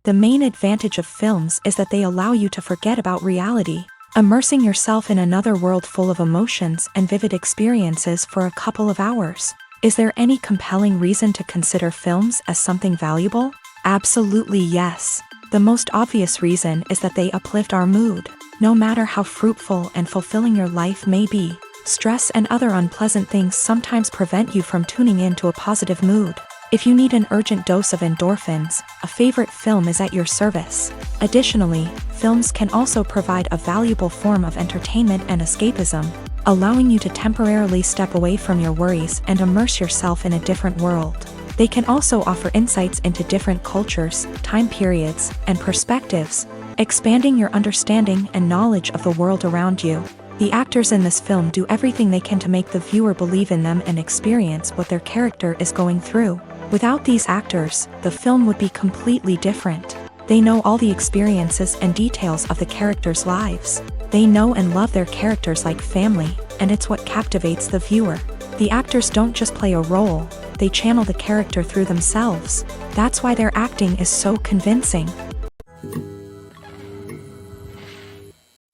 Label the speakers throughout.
Speaker 1: The main advantage of films is that they allow you to forget about reality, immersing yourself in another world full of emotions and vivid experiences for a couple of hours. Is there any compelling reason to consider films as something valuable? Absolutely yes. The most obvious reason is that they uplift our mood. No matter how fruitful and fulfilling your life may be, stress and other unpleasant things sometimes prevent you from tuning into a positive mood. If you need an urgent dose of endorphins, a favorite film is at your service. Additionally, films can also provide a valuable form of entertainment and escapism, allowing you to temporarily step away from your worries and immerse yourself in a different world. They can also offer insights into different cultures, time periods, and perspectives, expanding your understanding and knowledge of the world around you. The actors in this film do everything they can to make the viewer believe in them and experience what their character is going through. Without these actors, the film would be completely different. They know all the experiences and details of the characters' lives. They know and love their characters like family, and it's what captivates the viewer. The actors don't just play a role, they channel the character through themselves. That's why their acting is so convincing.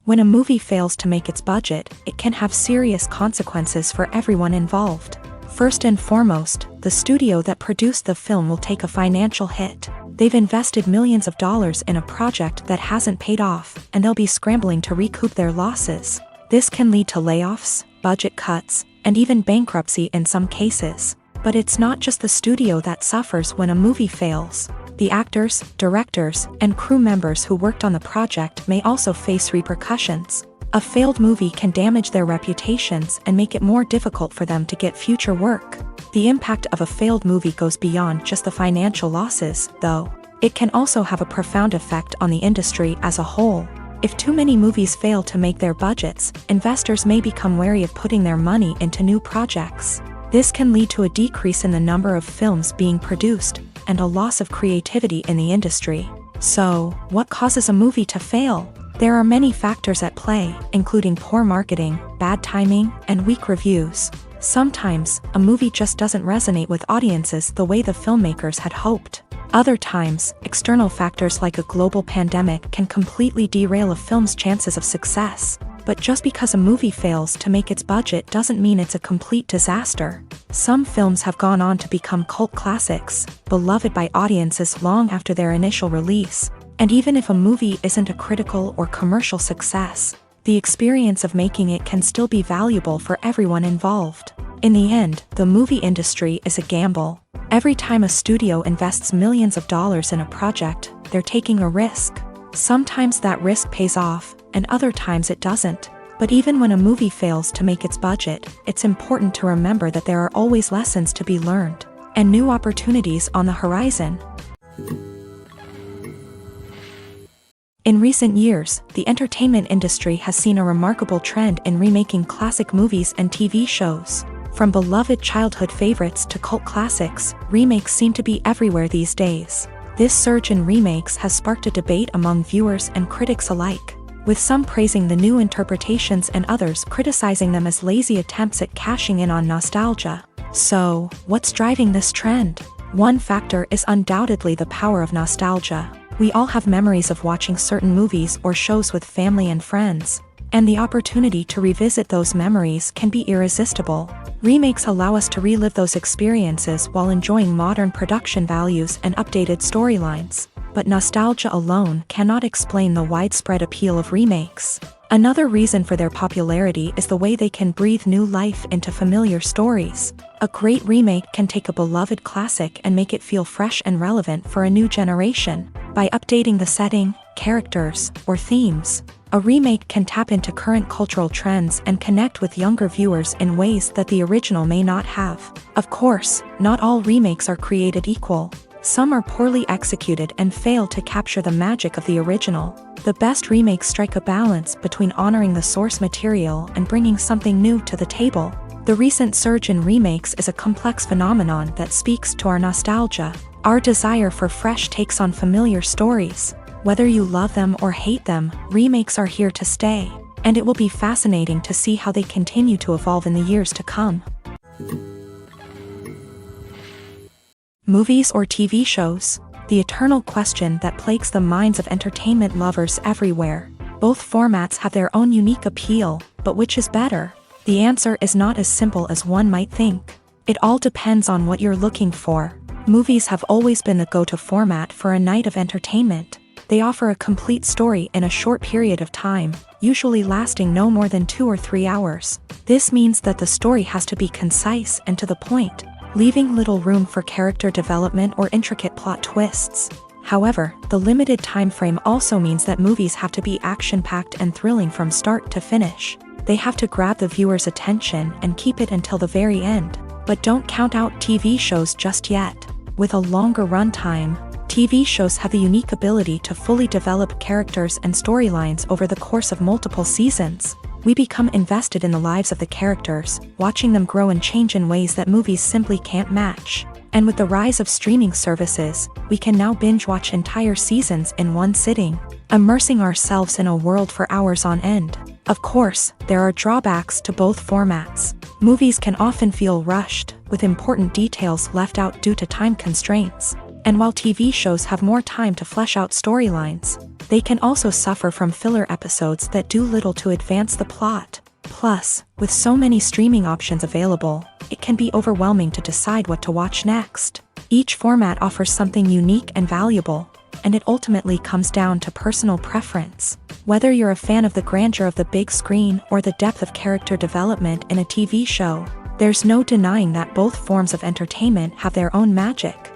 Speaker 1: When a movie fails to make its budget, it can have serious consequences for everyone involved. First and foremost, the studio that produced the film will take a financial hit. They've invested millions of dollars in a project that hasn't paid off, and they'll be scrambling to recoup their losses. This can lead to layoffs, budget cuts, and even bankruptcy in some cases. But it's not just the studio that suffers when a movie fails. The actors, directors, and crew members who worked on the project may also face repercussions. A failed movie can damage their reputations and make it more difficult for them to get future work. The impact of a failed movie goes beyond just the financial losses, though. It can also have a profound effect on the industry as a whole. If too many movies fail to make their budgets, investors may become wary of putting their money into new projects. This can lead to a decrease in the number of films being produced, and a loss of creativity in the industry. So, what causes a movie to fail? There are many factors at play, including poor marketing, bad timing, and weak reviews. Sometimes, a movie just doesn't resonate with audiences the way the filmmakers had hoped. Other times, external factors like a global pandemic can completely derail a film's chances of success. But just because a movie fails to make its budget doesn't mean it's a complete disaster. Some films have gone on to become cult classics, beloved by audiences long after their initial release. And even if a movie isn't a critical or commercial success, the experience of making it can still be valuable for everyone involved. In the end, the movie industry is a gamble. Every time a studio invests millions of dollars in a project, they're taking a risk. Sometimes that risk pays off, and other times it doesn't. But even when a movie fails to make its budget, it's important to remember that there are always lessons to be learned, and new opportunities on the horizon. In recent years, the entertainment industry has seen a remarkable trend in remaking classic movies and TV shows. From beloved childhood favorites to cult classics, remakes seem to be everywhere these days. This surge in remakes has sparked a debate among viewers and critics alike, with some praising the new interpretations and others criticizing them as lazy attempts at cashing in on nostalgia. So, what's driving this trend? One factor is undoubtedly the power of nostalgia. We all have memories of watching certain movies or shows with family and friends, and the opportunity to revisit those memories can be irresistible. Remakes allow us to relive those experiences while enjoying modern production values and updated storylines. But nostalgia alone cannot explain the widespread appeal of remakes. Another reason for their popularity is the way they can breathe new life into familiar stories. A great remake can take a beloved classic and make it feel fresh and relevant for a new generation. By updating the setting, characters, or themes, a remake can tap into current cultural trends and connect with younger viewers in ways that the original may not have. Of course, not all remakes are created equal. Some are poorly executed and fail to capture the magic of the original. The best remakes strike a balance between honoring the source material and bringing something new to the table. The recent surge in remakes is a complex phenomenon that speaks to our nostalgia, our desire for fresh takes on familiar stories. Whether you love them or hate them, remakes are here to stay, and it will be fascinating to see how they continue to evolve in the years to come. Movies or TV shows? the eternal question that plagues the minds of entertainment lovers everywhere. Both formats have their own unique appeal, but which is better? The answer is not as simple as one might think. It all depends on what you're looking for. Movies have always been the go-to format for a night of entertainment. They offer a complete story in a short period of time, usually lasting no more than 2 or 3 hours. This means that the story has to be concise and to the point, leaving little room for character development or intricate plot twists. However, the limited time frame also means that movies have to be action-packed and thrilling from start to finish. They have to grab the viewer's attention and keep it until the very end. But don't count out TV shows just yet. With a longer runtime, TV shows have the unique ability to fully develop characters and storylines over the course of multiple seasons. We become invested in the lives of the characters, watching them grow and change in ways that movies simply can't match. And with the rise of streaming services, we can now binge-watch entire seasons in one sitting, immersing ourselves in a world for hours on end. Of course, there are drawbacks to both formats. Movies can often feel rushed, with important details left out due to time constraints. And while TV shows have more time to flesh out storylines, they can also suffer from filler episodes that do little to advance the plot. Plus, with so many streaming options available, it can be overwhelming to decide what to watch next. Each format offers something unique and valuable, and it ultimately comes down to personal preference. Whether you're a fan of the grandeur of the big screen or the depth of character development in a TV show, there's no denying that both forms of entertainment have their own magic.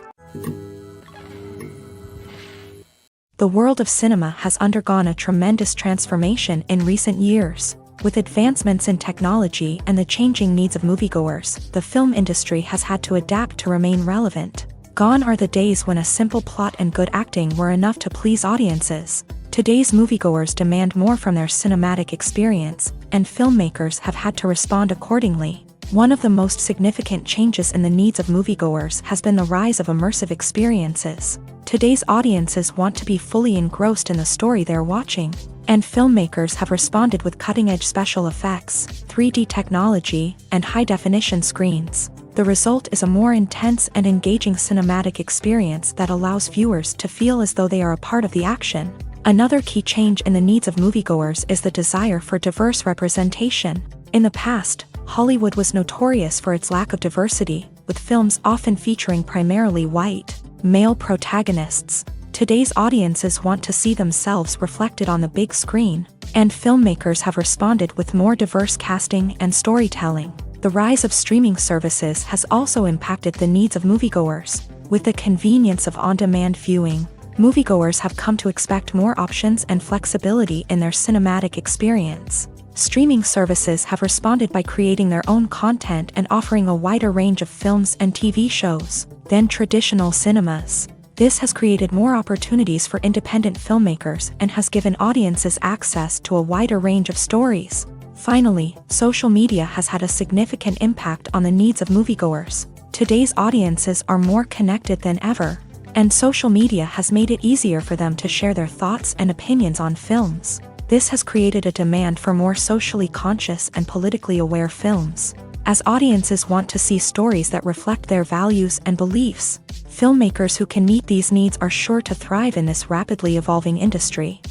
Speaker 1: The world of cinema has undergone a tremendous transformation in recent years. With advancements in technology and the changing needs of moviegoers, the film industry has had to adapt to remain relevant. Gone are the days when a simple plot and good acting were enough to please audiences. Today's moviegoers demand more from their cinematic experience, and filmmakers have had to respond accordingly. One of the most significant changes in the needs of moviegoers has been the rise of immersive experiences. Today's audiences want to be fully engrossed in the story they're watching, and filmmakers have responded with cutting-edge special effects, 3D technology, and high-definition screens. The result is a more intense and engaging cinematic experience that allows viewers to feel as though they are a part of the action. Another key change in the needs of moviegoers is the desire for diverse representation. In the past, Hollywood was notorious for its lack of diversity, with films often featuring primarily white, male protagonists. Today's audiences want to see themselves reflected on the big screen, and filmmakers have responded with more diverse casting and storytelling. The rise of streaming services has also impacted the needs of moviegoers. With the convenience of on-demand viewing, moviegoers have come to expect more options and flexibility in their cinematic experience. Streaming services have responded by creating their own content and offering a wider range of films and TV shows than traditional cinemas. This has created more opportunities for independent filmmakers and has given audiences access to a wider range of stories. Finally, social media has had a significant impact on the needs of moviegoers. Today's audiences are more connected than ever, and social media has made it easier for them to share their thoughts and opinions on films. This has created a demand for more socially conscious and politically aware films. As audiences want to see stories that reflect their values and beliefs, filmmakers who can meet these needs are sure to thrive in this rapidly evolving industry.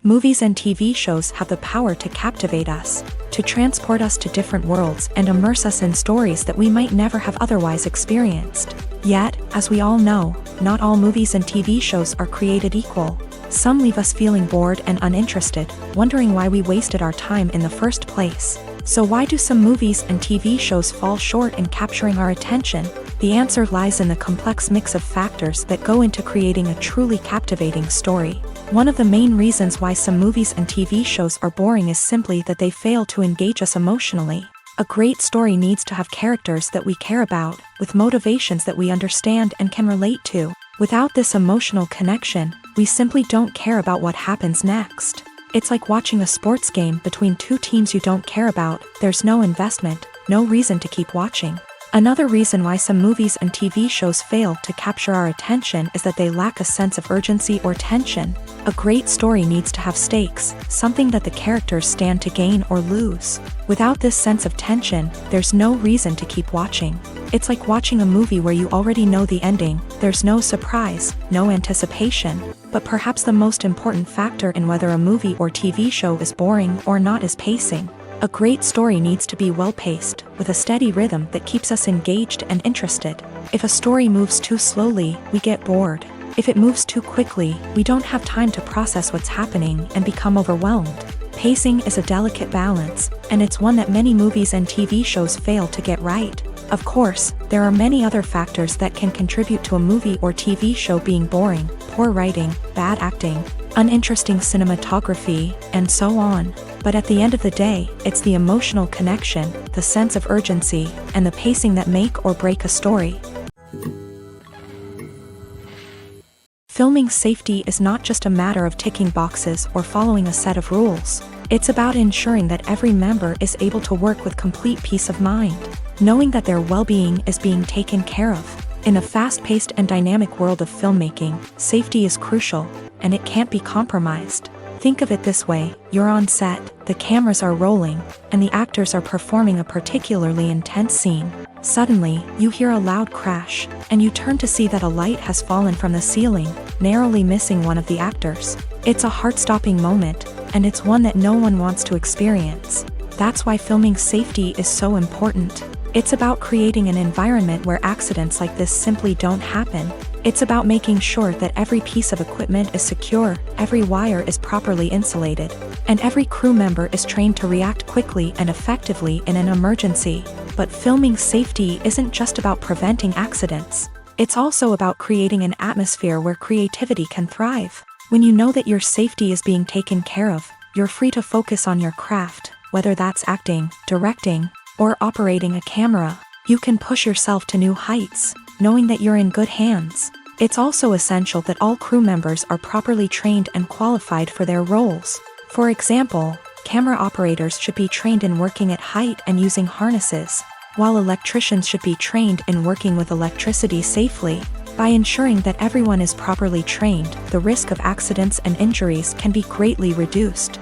Speaker 1: Movies and TV shows have the power to captivate us, to transport us to different worlds and immerse us in stories that we might never have otherwise experienced. Yet, as we all know, not all movies and TV shows are created equal. Some leave us feeling bored and uninterested, wondering why we wasted our time in the first place. So why do some movies and TV shows fall short in capturing our attention? The answer lies in the complex mix of factors that go into creating a truly captivating story. One of the main reasons why some movies and TV shows are boring is simply that they fail to engage us emotionally. A great story needs to have characters that we care about, with motivations that we understand and can relate to. Without this emotional connection, we simply don't care about what happens next. It's like watching a sports game between two teams you don't care about. There's no investment, no reason to keep watching. Another reason why some movies and TV shows fail to capture our attention is that they lack a sense of urgency or tension. A great story needs to have stakes, something that the characters stand to gain or lose. Without this sense of tension, there's no reason to keep watching. It's like watching a movie where you already know the ending. There's no surprise, no anticipation. But perhaps the most important factor in whether a movie or TV show is boring or not is pacing. A great story needs to be well-paced, with a steady rhythm that keeps us engaged and interested. If a story moves too slowly, we get bored. If it moves too quickly, we don't have time to process what's happening and become overwhelmed. Pacing is a delicate balance, and it's one that many movies and TV shows fail to get right. Of course, there are many other factors that can contribute to a movie or TV show being boring: poor writing, bad acting, uninteresting cinematography, and so on. But at the end of the day, it's the emotional connection, the sense of urgency, and the pacing that make or break a story. Filming safety is not just a matter of ticking boxes or following a set of rules. It's about ensuring that every member is able to work with complete peace of mind, knowing that their well-being is being taken care of. In a fast-paced and dynamic world of filmmaking, safety is crucial, and it can't be compromised. Think of it this way: you're on set, the cameras are rolling, and the actors are performing a particularly intense scene. Suddenly, you hear a loud crash, and you turn to see that a light has fallen from the ceiling, narrowly missing one of the actors. It's a heart-stopping moment, and it's one that no one wants to experience. That's why filming safety is so important. It's about creating an environment where accidents like this simply don't happen. It's about making sure that every piece of equipment is secure, every wire is properly insulated, and every crew member is trained to react quickly and effectively in an emergency. But filming safety isn't just about preventing accidents. It's also about creating an atmosphere where creativity can thrive. When you know that your safety is being taken care of, you're free to focus on your craft, whether that's acting, directing, or operating a camera. You can push yourself to new heights, knowing that you're in good hands. It's also essential that all crew members are properly trained and qualified for their roles. For example, camera operators should be trained in working at height and using harnesses, while electricians should be trained in working with electricity safely. By ensuring that everyone is properly trained, the risk of accidents and injuries can be greatly reduced.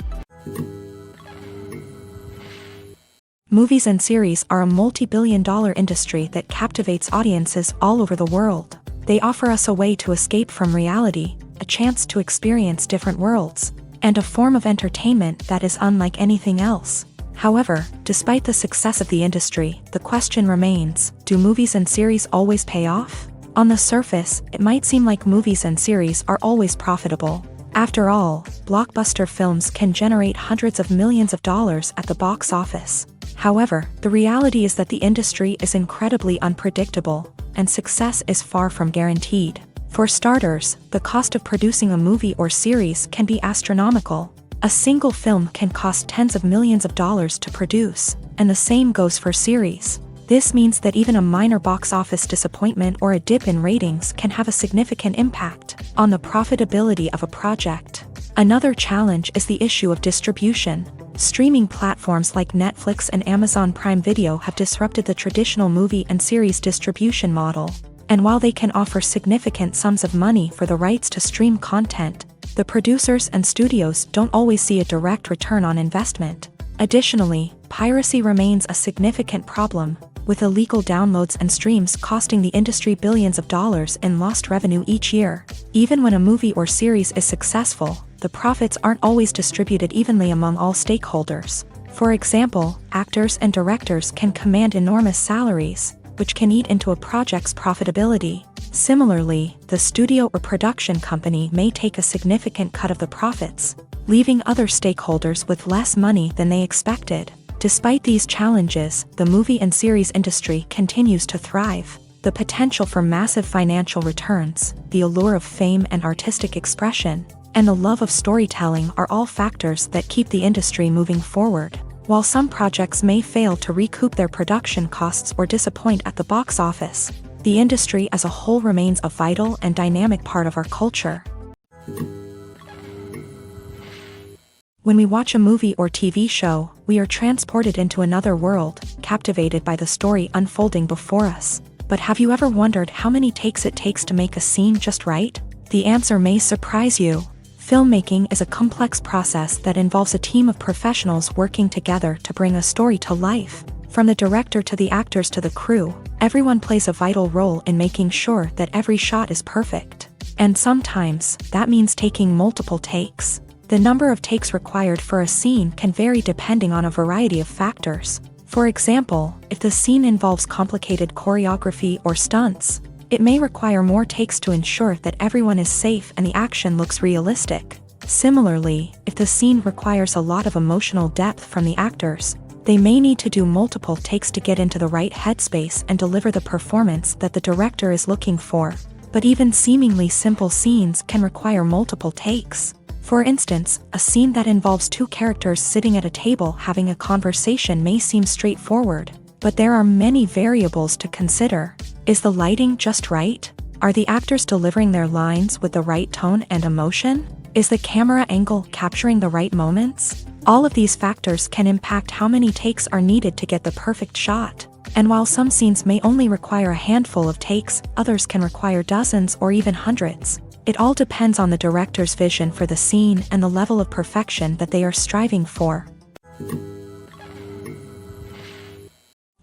Speaker 1: Movies and series are a multi-billion-dollar industry that captivates audiences all over the world. They offer us a way to escape from reality, a chance to experience different worlds, and a form of entertainment that is unlike anything else. However, despite the success of the industry, the question remains: do movies and series always pay off? On the surface, it might seem like movies and series are always profitable. After all, blockbuster films can generate hundreds of millions of dollars at the box office. However, the reality is that the industry is incredibly unpredictable, and success is far from guaranteed. For starters, the cost of producing a movie or series can be astronomical. A single film can cost tens of millions of dollars to produce, and the same goes for series. This means that even a minor box office disappointment or a dip in ratings can have a significant impact on the profitability of a project. Another challenge is the issue of distribution. Streaming platforms like Netflix and Amazon Prime Video have disrupted the traditional movie and series distribution model. And while they can offer significant sums of money for the rights to stream content, the producers and studios don't always see a direct return on investment. Additionally, piracy remains a significant problem, with illegal downloads and streams costing the industry billions of dollars in lost revenue each year. Even when a movie or series is successful, the profits aren't always distributed evenly among all stakeholders. For example, actors and directors can command enormous salaries, which can eat into a project's profitability. Similarly, the studio or production company may take a significant cut of the profits, leaving other stakeholders with less money than they expected. Despite these challenges, the movie and series industry continues to thrive. The potential for massive financial returns, the allure of fame and artistic expression, and the love of storytelling are all factors that keep the industry moving forward. While some projects may fail to recoup their production costs or disappoint at the box office, the industry as a whole remains a vital and dynamic part of our culture. When we watch a movie or TV show, we are transported into another world, captivated by the story unfolding before us. But have you ever wondered how many takes it takes to make a scene just right? The answer may surprise you. Filmmaking is a complex process that involves a team of professionals working together to bring a story to life. From the director to the actors to the crew, Everyone plays a vital role in making sure that every shot is perfect. And sometimes, that means taking multiple takes. The number of takes required for a scene can vary depending on a variety of factors. For example, if the scene involves complicated choreography or stunts, it may require more takes to ensure that everyone is safe and the action looks realistic. Similarly, if the scene requires a lot of emotional depth from the actors, they may need to do multiple takes to get into the right headspace and deliver the performance that the director is looking for. But even seemingly simple scenes can require multiple takes. For instance, a scene that involves two characters sitting at a table having a conversation may seem straightforward, but there are many variables to consider. Is the lighting just right? Are the actors delivering their lines with the right tone and emotion? Is the camera angle capturing the right moments? All of these factors can impact how many takes are needed to get the perfect shot. And while some scenes may only require a handful of takes, others can require dozens or even hundreds. It all depends on the director's vision for the scene and the level of perfection that they are striving for.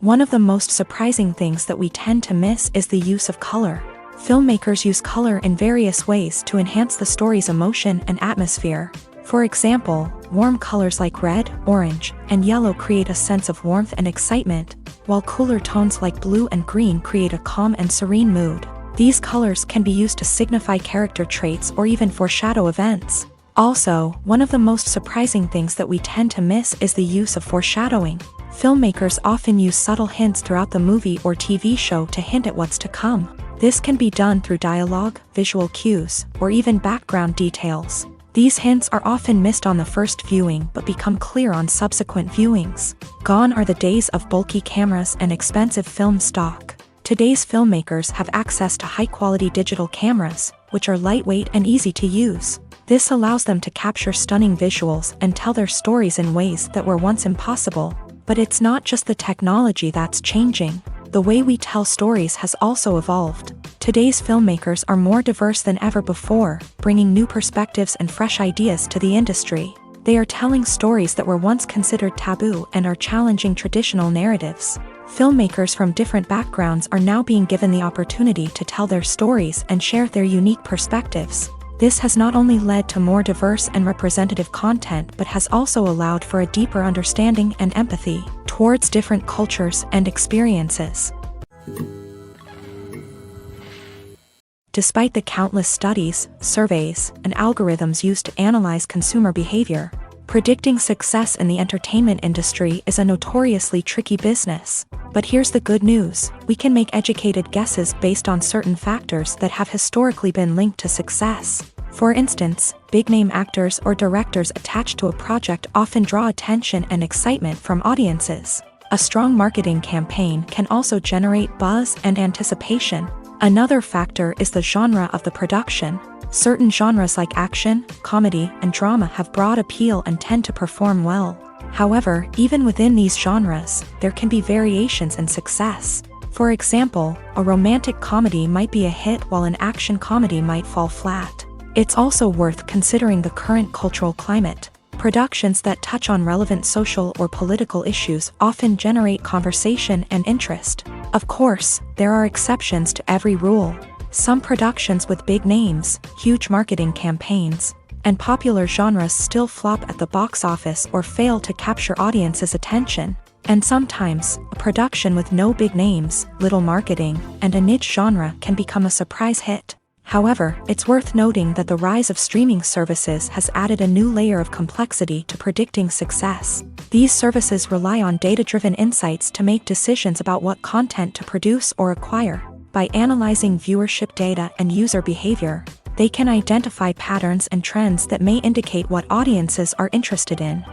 Speaker 1: One of the most surprising things that we tend to miss is the use of color. Filmmakers use color in various ways to enhance the story's emotion and atmosphere. For example, warm colors like red, orange, and yellow create a sense of warmth and excitement, while cooler tones like blue and green create a calm and serene mood. These colors can be used to signify character traits or even foreshadow events. Also, one of the most surprising things that we tend to miss is the use of foreshadowing. Filmmakers often use subtle hints throughout the movie or TV show to hint at what's to come. This can be done through dialogue, visual cues, or even background details. These hints are often missed on the first viewing but become clear on subsequent viewings. Gone are the days of bulky cameras and expensive film stock. Today's filmmakers have access to high-quality digital cameras, which are lightweight and easy to use. This allows them to capture stunning visuals and tell their stories in ways that were once impossible. But it's not just the technology that's changing. The way we tell stories has also evolved. Today's filmmakers are more diverse than ever before, bringing new perspectives and fresh ideas to the industry. They are telling stories that were once considered taboo and are challenging traditional narratives. Filmmakers from different backgrounds are now being given the opportunity to tell their stories and share their unique perspectives. This has not only led to more diverse and representative content but has also allowed for a deeper understanding and empathy towards different cultures and experiences. Despite the countless studies, surveys, and algorithms used to analyze consumer behavior, predicting success in the entertainment industry is a notoriously tricky business. But here's the good news: we can make educated guesses based on certain factors that have historically been linked to success. For instance, big-name actors or directors attached to a project often draw attention and excitement from audiences. A strong marketing campaign can also generate buzz and anticipation. Another factor is the genre of the production. Certain genres like action, comedy, and drama have broad appeal and tend to perform well. However, even within these genres, there can be variations in success. For example, a romantic comedy might be a hit while an action comedy might fall flat. It's also worth considering the current cultural climate. Productions that touch on relevant social or political issues often generate conversation and interest. Of course, there are exceptions to every rule. Some productions with big names, huge marketing campaigns, and popular genres still flop at the box office or fail to capture audiences' attention. And sometimes, a production with no big names, little marketing, and a niche genre can become a surprise hit. However, it's worth noting that the rise of streaming services has added a new layer of complexity to predicting success. These services rely on data-driven insights to make decisions about what content to produce or acquire. By analyzing viewership data and user behavior, they can identify patterns and trends that may indicate what audiences are interested in.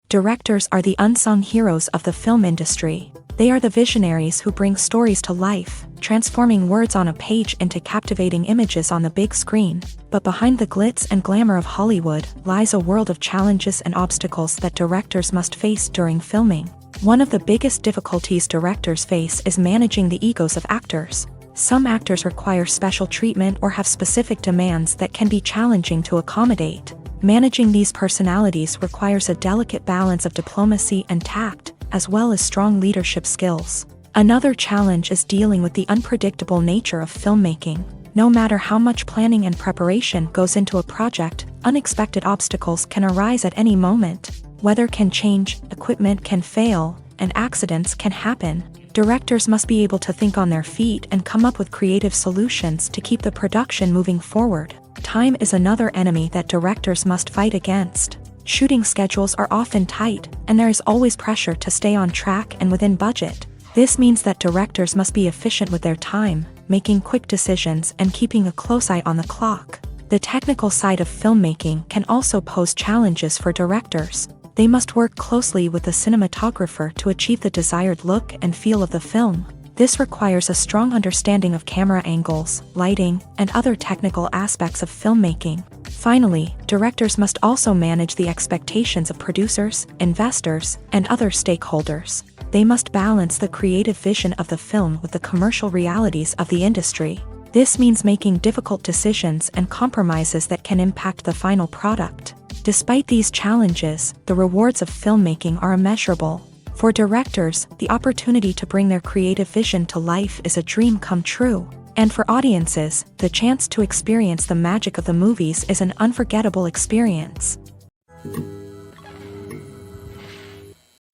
Speaker 1: Directors are the unsung heroes of the film industry. They are the visionaries who bring stories to life, transforming words on a page into captivating images on the big screen. But behind the glitz and glamour of Hollywood lies a world of challenges and obstacles that directors must face during filming. One of the biggest difficulties directors face is managing the egos of actors. Some actors require special treatment or have specific demands that can be challenging to accommodate. Managing these personalities requires a delicate balance of diplomacy and tact, as well as strong leadership skills. Another challenge is dealing with the unpredictable nature of filmmaking. No matter how much planning and preparation goes into a project, unexpected obstacles can arise at any moment. Weather can change, equipment can fail, and accidents can happen. Directors must be able to think on their feet and come up with creative solutions to keep the production moving forward. Time is another enemy that directors must fight against. Shooting schedules are often tight, and there is always pressure to stay on track and within budget. This means that directors must be efficient with their time, making quick decisions and keeping a close eye on the clock. The technical side of filmmaking can also pose challenges for directors. They must work closely with the cinematographer to achieve the desired look and feel of the film. This requires a strong understanding of camera angles, lighting, and other technical aspects of filmmaking. Finally, directors must also manage the expectations of producers, investors, and other stakeholders. They must balance the creative vision of the film with the commercial realities of the industry. This means making difficult decisions and compromises that can impact the final product. Despite these challenges, the rewards of filmmaking are immeasurable. For directors, the opportunity to bring their creative vision to life is a dream come true. And for audiences, the chance to experience the magic of the movies is an unforgettable experience.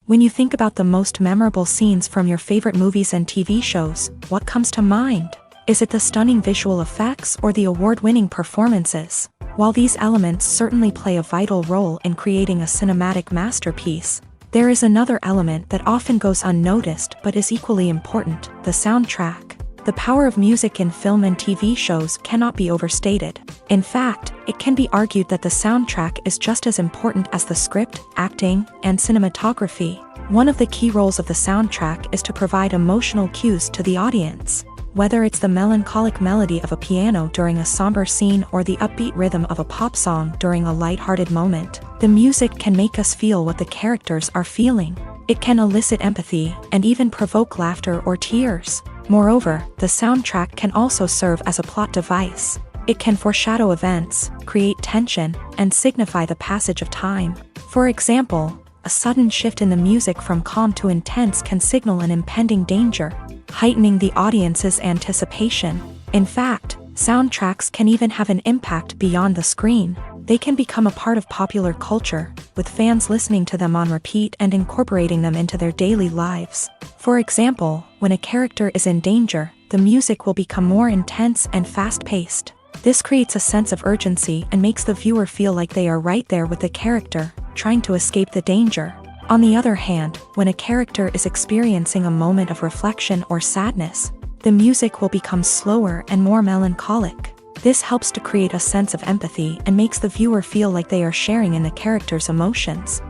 Speaker 1: When you think about the most memorable scenes from your favorite movies and TV shows, what comes to mind? Is it the stunning visual effects or the award-winning performances? While these elements certainly play a vital role in creating a cinematic masterpiece, there is another element that often goes unnoticed but is equally important: the soundtrack. The power of music in film and TV shows cannot be overstated. In fact, it can be argued that the soundtrack is just as important as the script, acting, and cinematography. One of the key roles of the soundtrack is to provide emotional cues to the audience. Whether it's the melancholic melody of a piano during a somber scene or the upbeat rhythm of a pop song during a light-hearted moment, the music can make us feel what the characters are feeling. It can elicit empathy and even provoke laughter or tears. Moreover, the soundtrack can also serve as a plot device. It can foreshadow events, create tension, and signify the passage of time. For example, a sudden shift in the music from calm to intense can signal an impending danger, heightening the audience's anticipation. In fact, soundtracks can even have an impact beyond the screen. They can become a part of popular culture, with fans listening to them on repeat and incorporating them into their daily lives. For example, when a character is in danger, the music will become more intense and fast-paced. This creates a sense of urgency and makes the viewer feel like they are right there with the character, trying to escape the danger. On the other hand, when a character is experiencing a moment of reflection or sadness, the music will become slower and more melancholic. This helps to create a sense of empathy and makes the viewer feel like they are sharing in the character's emotions.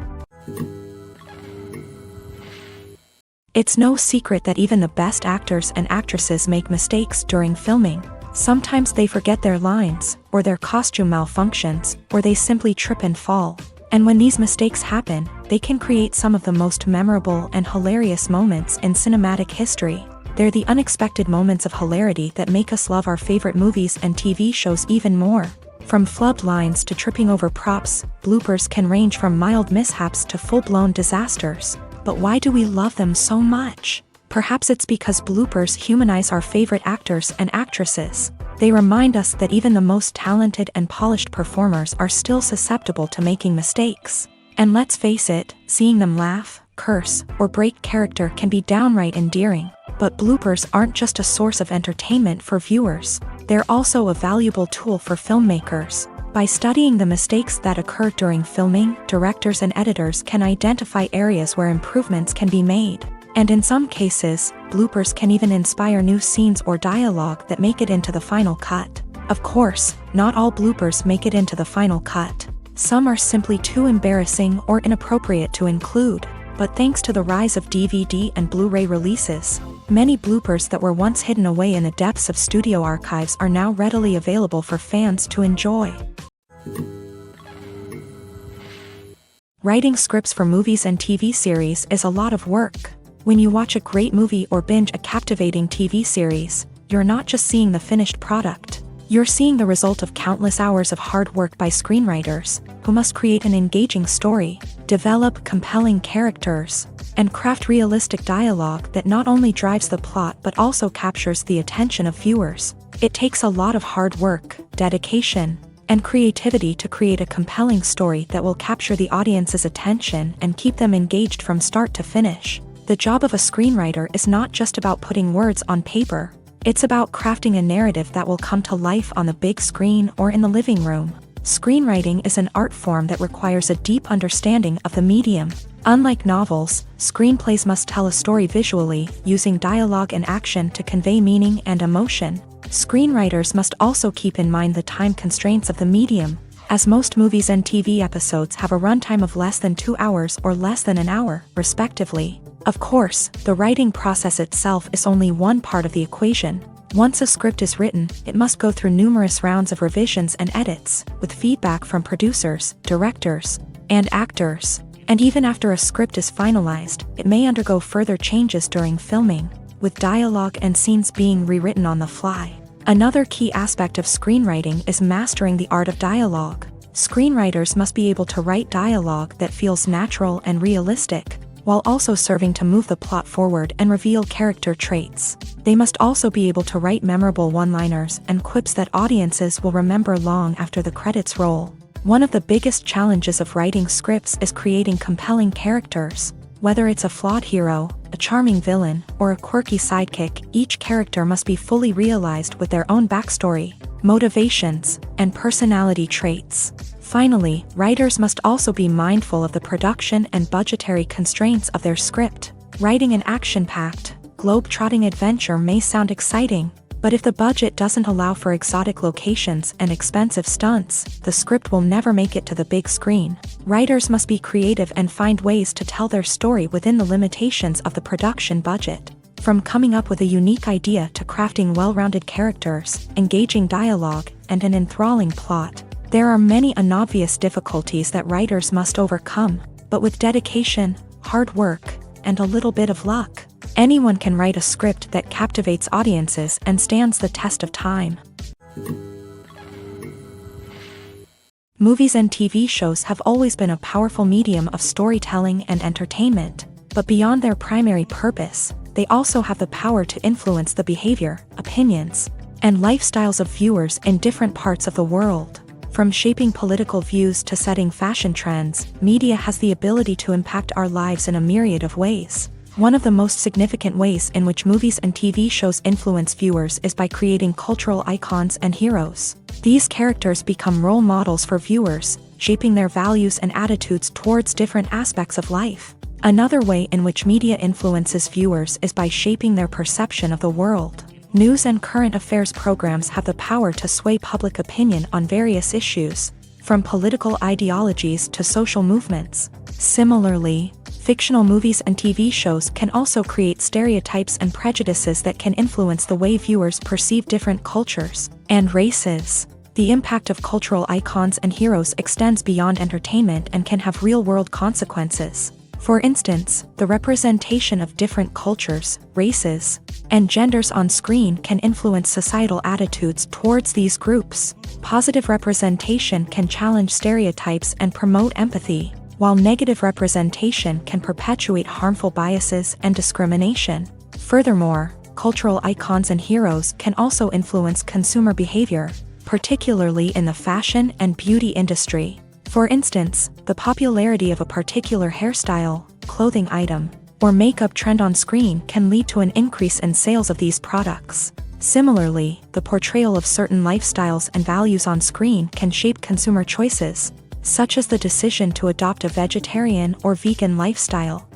Speaker 1: It's no secret that even the best actors and actresses make mistakes during filming. Sometimes they forget their lines, or their costume malfunctions, or they simply trip and fall. And when these mistakes happen, they can create some of the most memorable and hilarious moments in cinematic history. They're the unexpected moments of hilarity that make us love our favorite movies and TV shows even more. From flubbed lines to tripping over props, bloopers can range from mild mishaps to full-blown disasters. But why do we love them so much? Perhaps it's because bloopers humanize our favorite actors and actresses. They remind us that even the most talented and polished performers are still susceptible to making mistakes. And let's face it, seeing them laugh, curse, or break character can be downright endearing. But bloopers aren't just a source of entertainment for viewers. They're also a valuable tool for filmmakers. By studying the mistakes that occur during filming, directors and editors can identify areas where improvements can be made. And in some cases, bloopers can even inspire new scenes or dialogue that make it into the final cut. Of course, not all bloopers make it into the final cut. Some are simply too embarrassing or inappropriate to include. But thanks to the rise of DVD and Blu-ray releases, many bloopers that were once hidden away in the depths of studio archives are now readily available for fans to enjoy. Writing scripts for movies and TV series is a lot of work. When you watch a great movie or binge a captivating TV series, you're not just seeing the finished product. You're seeing the result of countless hours of hard work by screenwriters, who must create an engaging story, develop compelling characters, and craft realistic dialogue that not only drives the plot but also captures the attention of viewers. It takes a lot of hard work, dedication, and creativity to create a compelling story that will capture the audience's attention and keep them engaged from start to finish. The job of a screenwriter is not just about putting words on paper. It's about crafting a narrative that will come to life on the big screen or in the living room. Screenwriting is an art form that requires a deep understanding of the medium. Unlike novels, screenplays must tell a story visually, using dialogue and action to convey meaning and emotion. Screenwriters must also keep in mind the time constraints of the medium, as most movies and TV episodes have a runtime of less than 2 hours or less than an hour, respectively. Of course, the writing process itself is only one part of the equation. Once a script is written, it must go through numerous rounds of revisions and edits, with feedback from producers, directors, and actors. And even after a script is finalized, it may undergo further changes during filming, with dialogue and scenes being rewritten on the fly. Another key aspect of screenwriting is mastering the art of dialogue. Screenwriters must be able to write dialogue that feels natural and realistic, while also serving to move the plot forward and reveal character traits. They must also be able to write memorable one-liners and quips that audiences will remember long after the credits roll. One of the biggest challenges of writing scripts is creating compelling characters. Whether it's a flawed hero, a charming villain, or a quirky sidekick, each character must be fully realized with their own backstory, motivations, and personality traits. Finally, writers must also be mindful of the production and budgetary constraints of their script. Writing an action-packed, globe-trotting adventure may sound exciting, but if the budget doesn't allow for exotic locations and expensive stunts, the script will never make it to the big screen. Writers must be creative and find ways to tell their story within the limitations of the production budget. From coming up with a unique idea to crafting well-rounded characters, engaging dialogue, and an enthralling plot, there are many unobvious difficulties that writers must overcome, but with dedication, hard work, and a little bit of luck, anyone can write a script that captivates audiences and stands the test of time. Movies and TV shows have always been a powerful medium of storytelling and entertainment, but beyond their primary purpose, they also have the power to influence the behavior, opinions, and lifestyles of viewers in different parts of the world. From shaping political views to setting fashion trends, media has the ability to impact our lives in a myriad of ways. One of the most significant ways in which movies and TV shows influence viewers is by creating cultural icons and heroes. These characters become role models for viewers, shaping their values and attitudes towards different aspects of life. Another way in which media influences viewers is by shaping their perception of the world. News and current affairs programs have the power to sway public opinion on various issues, from political ideologies to social movements. Similarly, fictional movies and TV shows can also create stereotypes and prejudices that can influence the way viewers perceive different cultures and races. The impact of cultural icons and heroes extends beyond entertainment and can have real-world consequences. For instance, the representation of different cultures, races, and genders on screen can influence societal attitudes towards these groups. Positive representation can challenge stereotypes and promote empathy, while negative representation can perpetuate harmful biases and discrimination. Furthermore, cultural icons and heroes can also influence consumer behavior, particularly in the fashion and beauty industry. For instance, the popularity of a particular hairstyle, clothing item, or makeup trend on screen can lead to an increase in sales of these products. Similarly, the portrayal of certain lifestyles and values on screen can shape consumer choices, such as the decision to adopt a vegetarian or vegan lifestyle.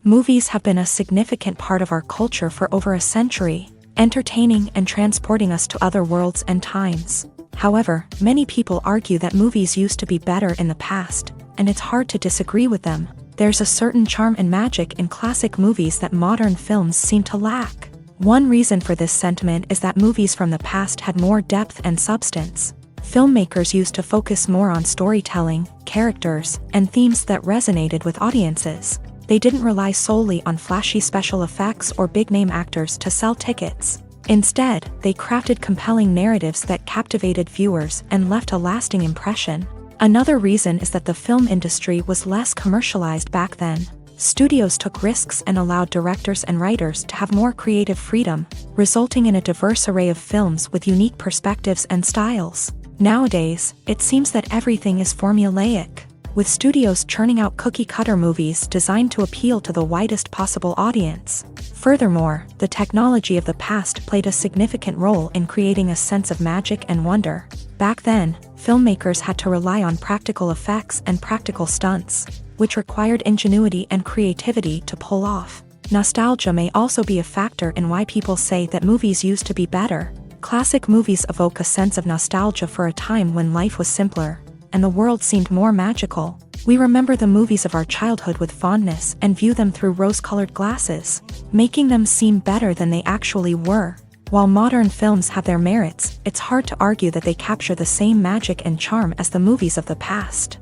Speaker 1: Movies have been a significant part of our culture for over a century, entertaining and transporting us to other worlds and times. However, many people argue that movies used to be better in the past, and it's hard to disagree with them. There's a certain charm and magic in classic movies that modern films seem to lack. One reason for this sentiment is that movies from the past had more depth and substance. Filmmakers used to focus more on storytelling, characters, and themes that resonated with audiences. They didn't rely solely on flashy special effects or big-name actors to sell tickets. Instead, they crafted compelling narratives that captivated viewers and left a lasting impression. Another reason is that the film industry was less commercialized back then. Studios took risks and allowed directors and writers to have more creative freedom, resulting in a diverse array of films with unique perspectives and styles. Nowadays, it seems that everything is formulaic, with studios churning out cookie-cutter movies designed to appeal to the widest possible audience. Furthermore, the technology of the past played a significant role in creating a sense of magic and wonder. Back then, filmmakers had to rely on practical effects and practical stunts, which required ingenuity and creativity to pull off. Nostalgia may also be a factor in why people say that movies used to be better. Classic movies evoke a sense of nostalgia for a time when life was simpler, and the world seemed more magical. We remember the movies of our childhood with fondness and view them through rose-colored glasses, making them seem better than they actually were. While modern films have their merits, it's hard to argue that they capture the same magic and charm as the movies of the past.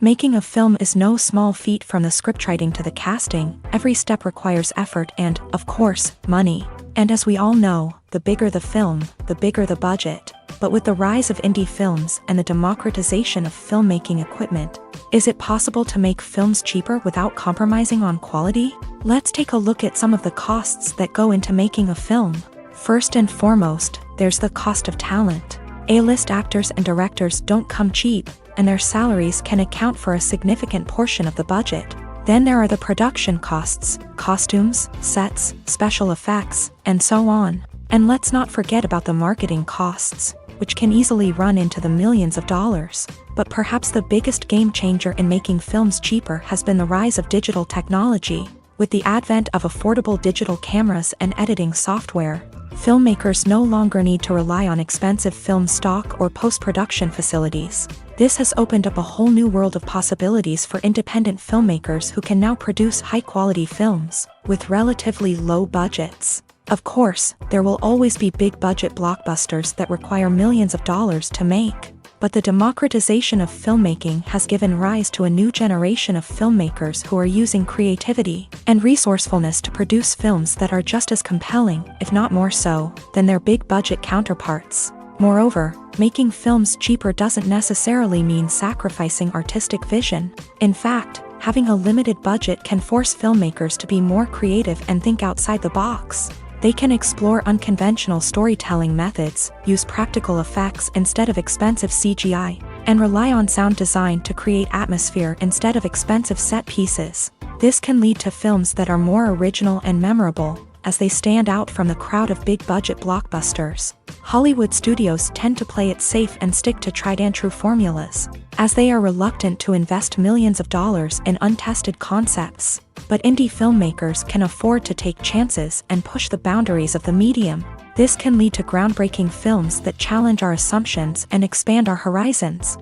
Speaker 1: Making a film is no small feat. From the scriptwriting to the casting, every step requires effort and, of course, money. And as we all know, the bigger the film, the bigger the budget. But with the rise of indie films and the democratization of filmmaking equipment, is it possible to make films cheaper without compromising on quality? Let's take a look at some of the costs that go into making a film. First and foremost, there's the cost of talent. A-list actors and directors don't come cheap, and their salaries can account for a significant portion of the budget. Then there are the production costs, costumes, sets, special effects, and so on. And let's not forget about the marketing costs, which can easily run into the millions of dollars. But perhaps the biggest game changer in making films cheaper has been the rise of digital technology. With the advent of affordable digital cameras and editing software, filmmakers no longer need to rely on expensive film stock or post-production facilities. This has opened up a whole new world of possibilities for independent filmmakers who can now produce high-quality films with relatively low budgets. Of course, there will always be big-budget blockbusters that require millions of dollars to make. But the democratization of filmmaking has given rise to a new generation of filmmakers who are using creativity and resourcefulness to produce films that are just as compelling, if not more so, than their big-budget counterparts. Moreover, making films cheaper doesn't necessarily mean sacrificing artistic vision. In fact, having a limited budget can force filmmakers to be more creative and think outside the box. They can explore unconventional storytelling methods, use practical effects instead of expensive CGI, and rely on sound design to create atmosphere instead of expensive set pieces. This can lead to films that are more original and memorable, as they stand out from the crowd of big-budget blockbusters. Hollywood studios tend to play it safe and stick to tried-and-true formulas, as they are reluctant to invest millions of dollars in untested concepts. But indie filmmakers can afford to take chances and push the boundaries of the medium. This can lead to groundbreaking films that challenge our assumptions and expand our horizons.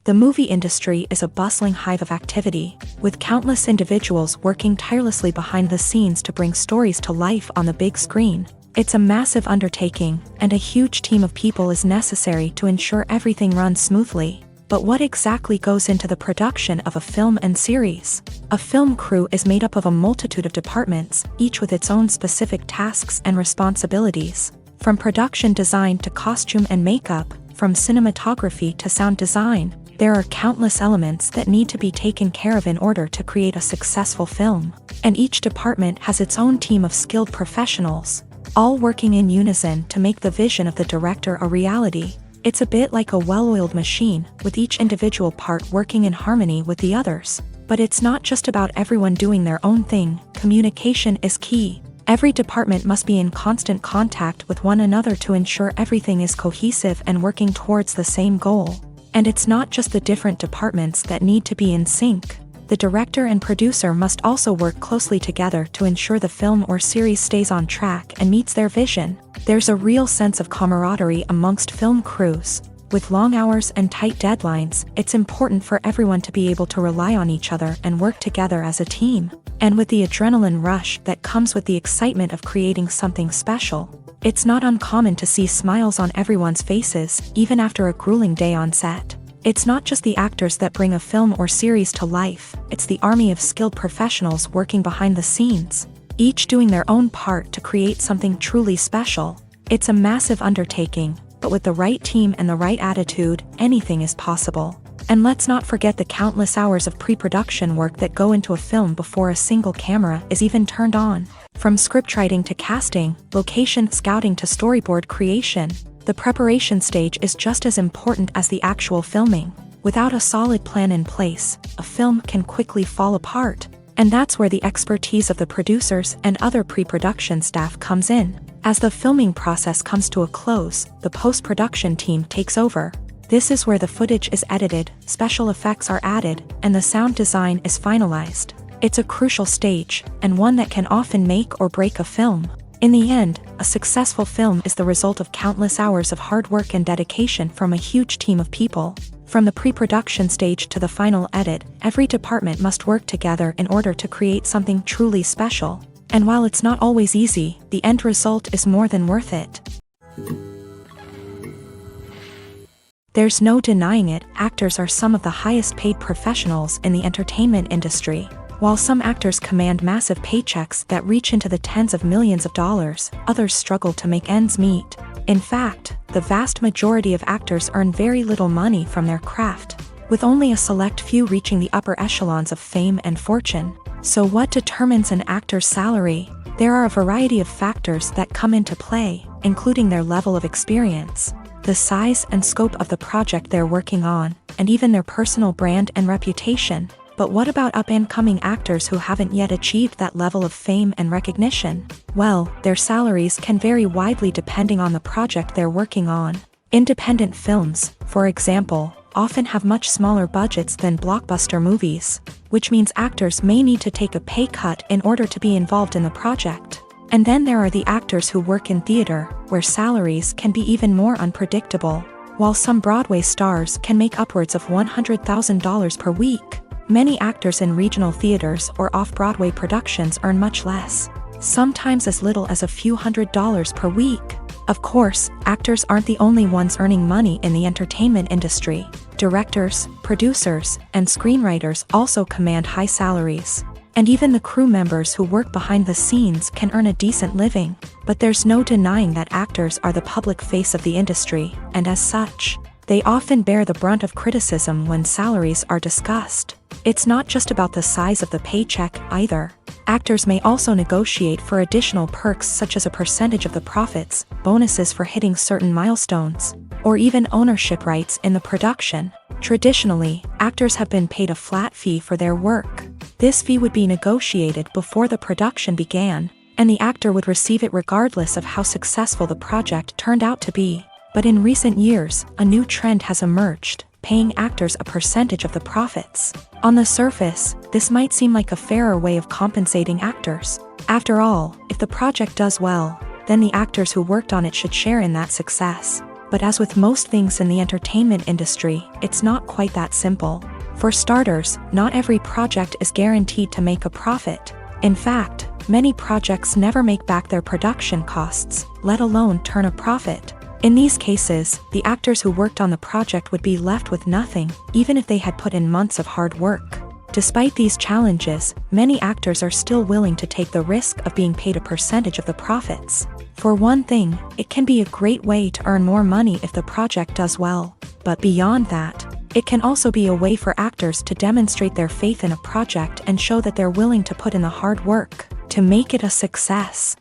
Speaker 1: The movie industry is a bustling hive of activity, with countless individuals working tirelessly behind the scenes to bring stories to life on the big screen. It's a massive undertaking, and a huge team of people is necessary to ensure everything runs smoothly. But what exactly goes into the production of a film and series? A film crew is made up of a multitude of departments, each with its own specific tasks and responsibilities. From production design to costume and makeup, from cinematography to sound design, there are countless elements that need to be taken care of in order to create a successful film. And each department has its own team of skilled professionals, all working in unison to make the vision of the director a reality. It's a bit like a well-oiled machine, with each individual part working in harmony with the others. But it's not just about everyone doing their own thing. Communication is key. Every department must be in constant contact with one another to ensure everything is cohesive and working towards the same goal. And it's not just the different departments that need to be in sync. The director and producer must also work closely together to ensure the film or series stays on track and meets their vision. There's a real sense of camaraderie amongst film crews. With long hours and tight deadlines, it's important for everyone to be able to rely on each other and work together as a team. And with the adrenaline rush that comes with the excitement of creating something special, it's not uncommon to see smiles on everyone's faces, even after a grueling day on set. It's not just the actors that bring a film or series to life, it's the army of skilled professionals working behind the scenes. each doing their own part to create something truly special. It's a massive undertaking, but with the right team and the right attitude, anything is possible. And let's not forget the countless hours of pre-production work that go into a film before a single camera is even turned on. From scriptwriting to casting, location scouting to storyboard creation, the preparation stage is just as important as the actual filming. Without a solid plan in place, a film can quickly fall apart. And that's where the expertise of the producers and other pre-production staff comes in. As the filming process comes to a close, the post-production team takes over. This is where the footage is edited, special effects are added, and the sound design is finalized. It's a crucial stage, and one that can often make or break a film. In the end, a successful film is the result of countless hours of hard work and dedication from a huge team of people. From the pre-production stage to the final edit, every department must work together in order to create something truly special. And while it's not always easy, the end result is more than worth it. There's no denying it, actors are some of the highest paid professionals in the entertainment industry. While some actors command massive paychecks that reach into the tens of millions of dollars, others struggle to make ends meet. In fact, the vast majority of actors earn very little money from their craft, with only a select few reaching the upper echelons of fame and fortune. So what determines an actor's salary? There are a variety of factors that come into play, including their level of experience, the size and scope of the project they're working on, and even their personal brand and reputation. But what about up-and-coming actors who haven't yet achieved that level of fame and recognition? Well, their salaries can vary widely depending on the project they're working on. Independent films, for example, often have much smaller budgets than blockbuster movies, which means actors may need to take a pay cut in order to be involved in the project. And then there are the actors who work in theater, where salaries can be even more unpredictable. While some Broadway stars can make upwards of $100,000 per week, many actors in regional theaters or off-Broadway productions earn much less, sometimes as little as a few $100s per week. Of course, actors aren't the only ones earning money in the entertainment industry. Directors, producers, and screenwriters also command high salaries. And even the crew members who work behind the scenes can earn a decent living. But there's no denying that actors are the public face of the industry, and as such, they often bear the brunt of criticism when salaries are discussed. It's not just about the size of the paycheck, either. Actors may also negotiate for additional perks such as a percentage of the profits, bonuses for hitting certain milestones, or even ownership rights in the production. Traditionally, actors have been paid a flat fee for their work. This fee would be negotiated before the production began, and the actor would receive it regardless of how successful the project turned out to be. But in recent years, a new trend has emerged, paying actors a percentage of the profits. On the surface, this might seem like a fairer way of compensating actors. After all, if the project does well, then the actors who worked on it should share in that success. But as with most things in the entertainment industry, it's not quite that simple. For starters, not every project is guaranteed to make a profit. In fact, many projects never make back their production costs, let alone turn a profit. In these cases, the actors who worked on the project would be left with nothing, even if they had put in months of hard work. Despite these challenges, many actors are still willing to take the risk of being paid a percentage of the profits. For one thing, it can be a great way to earn more money if the project does well. But beyond that, it can also be a way for actors to demonstrate their faith in a project and show that they're willing to put in the hard work to make it a success.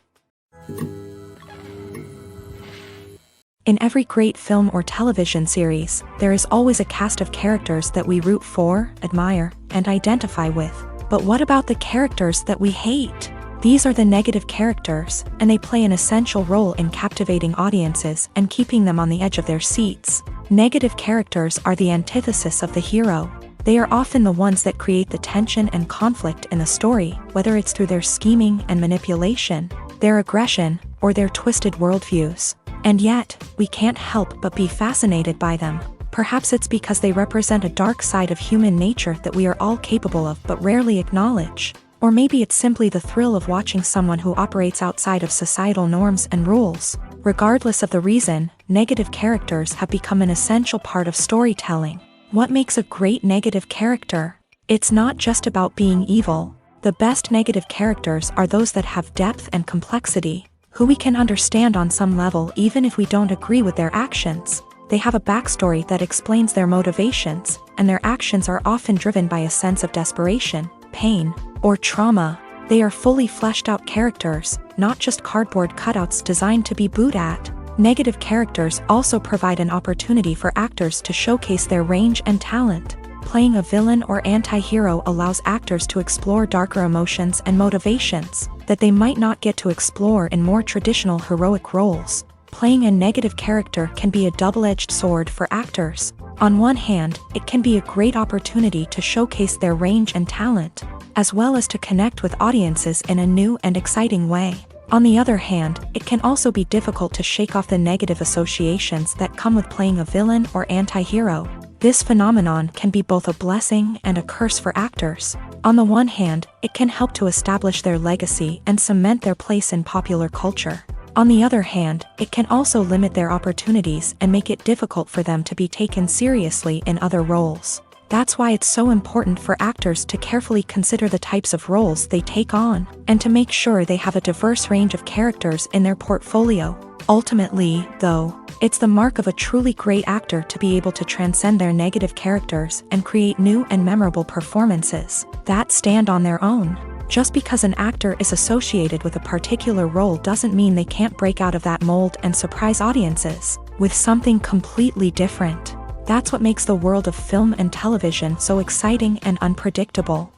Speaker 1: In every great film or television series, there is always a cast of characters that we root for, admire, and identify with. But what about the characters that we hate? These are the negative characters, and they play an essential role in captivating audiences and keeping them on the edge of their seats. Negative characters are the antithesis of the hero. They are often the ones that create the tension and conflict in the story, whether it's through their scheming and manipulation, their aggression, or their twisted worldviews. And yet, we can't help but be fascinated by them. Perhaps it's because they represent a dark side of human nature that we are all capable of but rarely acknowledge. Or maybe it's simply the thrill of watching someone who operates outside of societal norms and rules. Regardless of the reason, negative characters have become an essential part of storytelling. What makes a great negative character? It's not just about being evil. The best negative characters are those that have depth and complexity, who we can understand on some level even if we don't agree with their actions. They have a backstory that explains their motivations, and their actions are often driven by a sense of desperation, pain, or trauma. They are fully fleshed out characters, not just cardboard cutouts designed to be booed at. Negative characters also provide an opportunity for actors to showcase their range and talent. Playing a villain or anti-hero allows actors to explore darker emotions and motivations that they might not get to explore in more traditional heroic roles. Playing a negative character can be a double-edged sword for actors. On one hand, it can be a great opportunity to showcase their range and talent, as well as to connect with audiences in a new and exciting way. On the other hand, it can also be difficult to shake off the negative associations that come with playing a villain or anti-hero. This phenomenon can be both a blessing and a curse for actors. On the one hand, it can help to establish their legacy and cement their place in popular culture. On the other hand, it can also limit their opportunities and make it difficult for them to be taken seriously in other roles. That's why it's so important for actors to carefully consider the types of roles they take on, and to make sure they have a diverse range of characters in their portfolio. Ultimately, though, it's the mark of a truly great actor to be able to transcend their negative characters and create new and memorable performances that stand on their own. Just because an actor is associated with a particular role doesn't mean they can't break out of that mold and surprise audiences with something completely different. That's what makes the world of film and television so exciting and unpredictable.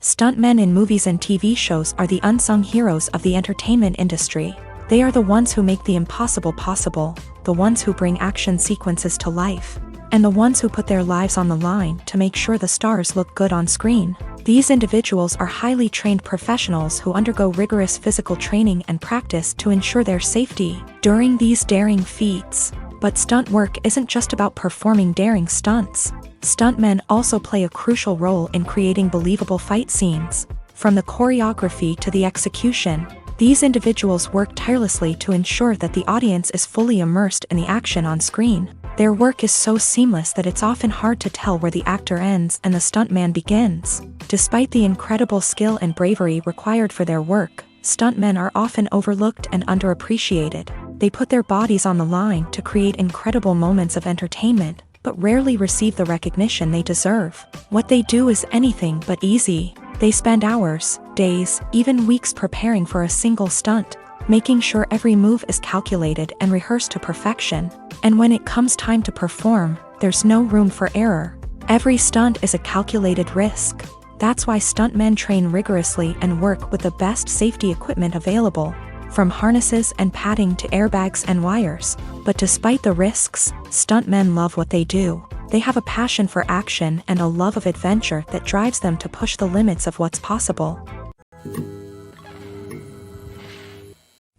Speaker 1: Stuntmen in movies and TV shows are the unsung heroes of the entertainment industry. They are the ones who make the impossible possible, the ones who bring action sequences to life, and the ones who put their lives on the line to make sure the stars look good on screen. These individuals are highly trained professionals who undergo rigorous physical training and practice to ensure their safety during these daring feats. But stunt work isn't just about performing daring stunts. Stuntmen also play a crucial role in creating believable fight scenes. From the choreography to the execution, these individuals work tirelessly to ensure that the audience is fully immersed in the action on screen. Their work is so seamless that it's often hard to tell where the actor ends and the stuntman begins. Despite the incredible skill and bravery required for their work, stuntmen are often overlooked and underappreciated. They put their bodies on the line to create incredible moments of entertainment, but rarely receive the recognition they deserve. What they do is anything but easy. They spend hours, days, even weeks preparing for a single stunt, making sure every move is calculated and rehearsed to perfection. And when it comes time to perform, there's no room for error. Every stunt is a calculated risk. That's why stuntmen train rigorously and work with the best safety equipment available, from harnesses and padding to airbags and wires. But despite the risks, stuntmen love what they do. They have a passion for action and a love of adventure that drives them to push the limits of what's possible.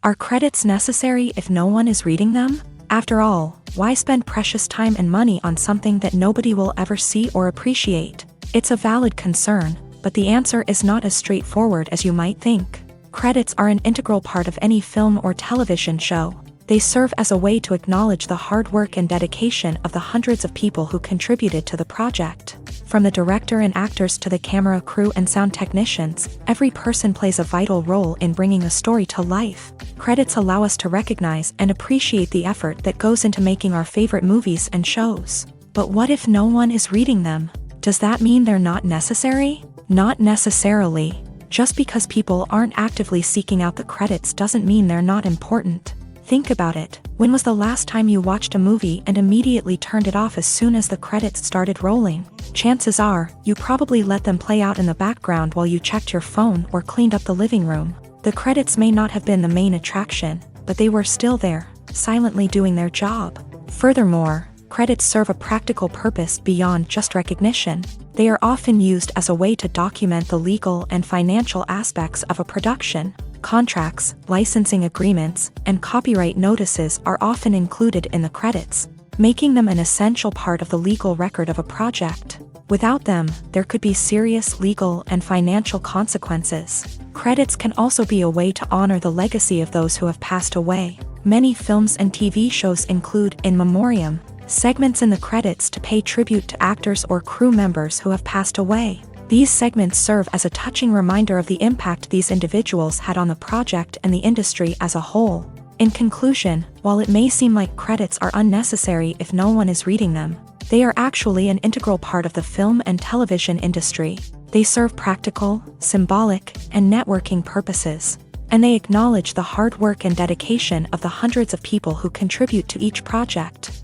Speaker 1: Are credits necessary if no one is reading them? After all, why spend precious time and money on something that nobody will ever see or appreciate? It's a valid concern, but the answer is not as straightforward as you might think. Credits are an integral part of any film or television show. They serve as a way to acknowledge the hard work and dedication of the hundreds of people who contributed to the project. From the director and actors to the camera crew and sound technicians, every person plays a vital role in bringing a story to life. Credits allow us to recognize and appreciate the effort that goes into making our favorite movies and shows. But what if no one is reading them? Does that mean they're not necessary? Not necessarily. Just because people aren't actively seeking out the credits doesn't mean they're not important. Think about it. When was the last time you watched a movie and immediately turned it off as soon as the credits started rolling? Chances are, you probably let them play out in the background while you checked your phone or cleaned up the living room. The credits may not have been the main attraction, but they were still there, silently doing their job. Furthermore, credits serve a practical purpose beyond just recognition. They are often used as a way to document the legal and financial aspects of a production. Contracts, licensing agreements, and copyright notices are often included in the credits, making them an essential part of the legal record of a project. Without them, there could be serious legal and financial consequences. Credits can also be a way to honor the legacy of those who have passed away. Many films and TV shows include in memoriam segments in the credits to pay tribute to actors or crew members who have passed away. These segments serve as a touching reminder of the impact these individuals had on the project and the industry as a whole. In conclusion, while it may seem like credits are unnecessary if no one is reading them, they are actually an integral part of the film and television industry. They serve practical, symbolic, and networking purposes, and they acknowledge the hard work and dedication of the hundreds of people who contribute to each project.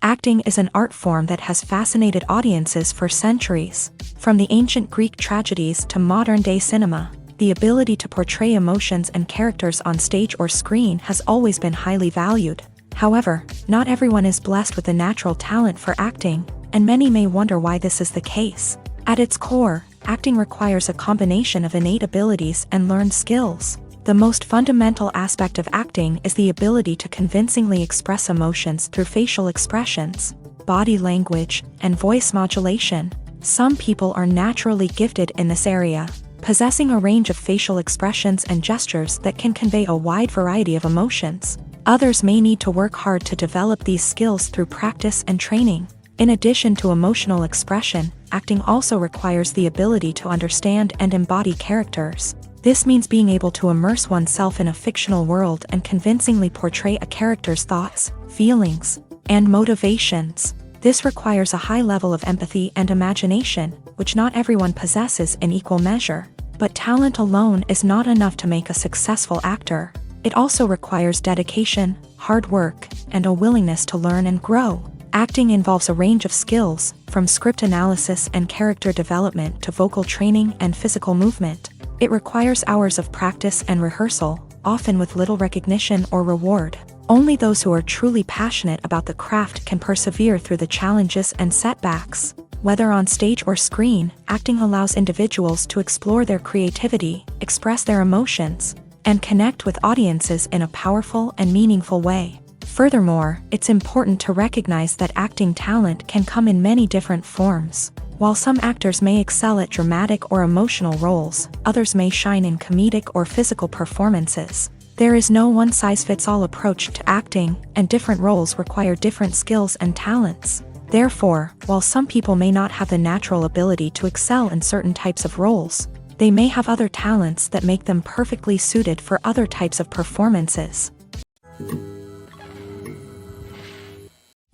Speaker 1: Acting is an art form that has fascinated audiences for centuries. From the ancient Greek tragedies to modern-day cinema, the ability to portray emotions and characters on stage or screen has always been highly valued. However, not everyone is blessed with the natural talent for acting, and many may wonder why this is the case. At its core, acting requires a combination of innate abilities and learned skills. The most fundamental aspect of acting is the ability to convincingly express emotions through facial expressions, body language, and voice modulation. Some people are naturally gifted in this area, possessing a range of facial expressions and gestures that can convey a wide variety of emotions. Others may need to work hard to develop these skills through practice and training. In addition to emotional expression, acting also requires the ability to understand and embody characters. This means being able to immerse oneself in a fictional world and convincingly portray a character's thoughts, feelings, and motivations. This requires a high level of empathy and imagination, which not everyone possesses in equal measure. But talent alone is not enough to make a successful actor. It also requires dedication, hard work, and a willingness to learn and grow. Acting involves a range of skills, from script analysis and character development to vocal training and physical movement. It requires hours of practice and rehearsal, often with little recognition or reward. Only those who are truly passionate about the craft can persevere through the challenges and setbacks. Whether on stage or screen, acting allows individuals to explore their creativity, express their emotions, and connect with audiences in a powerful and meaningful way. Furthermore, it's important to recognize that acting talent can come in many different forms. While some actors may excel at dramatic or emotional roles, others may shine in comedic or physical performances. There is no one-size-fits-all approach to acting, and different roles require different skills and talents. Therefore, while some people may not have the natural ability to excel in certain types of roles, they may have other talents that make them perfectly suited for other types of performances.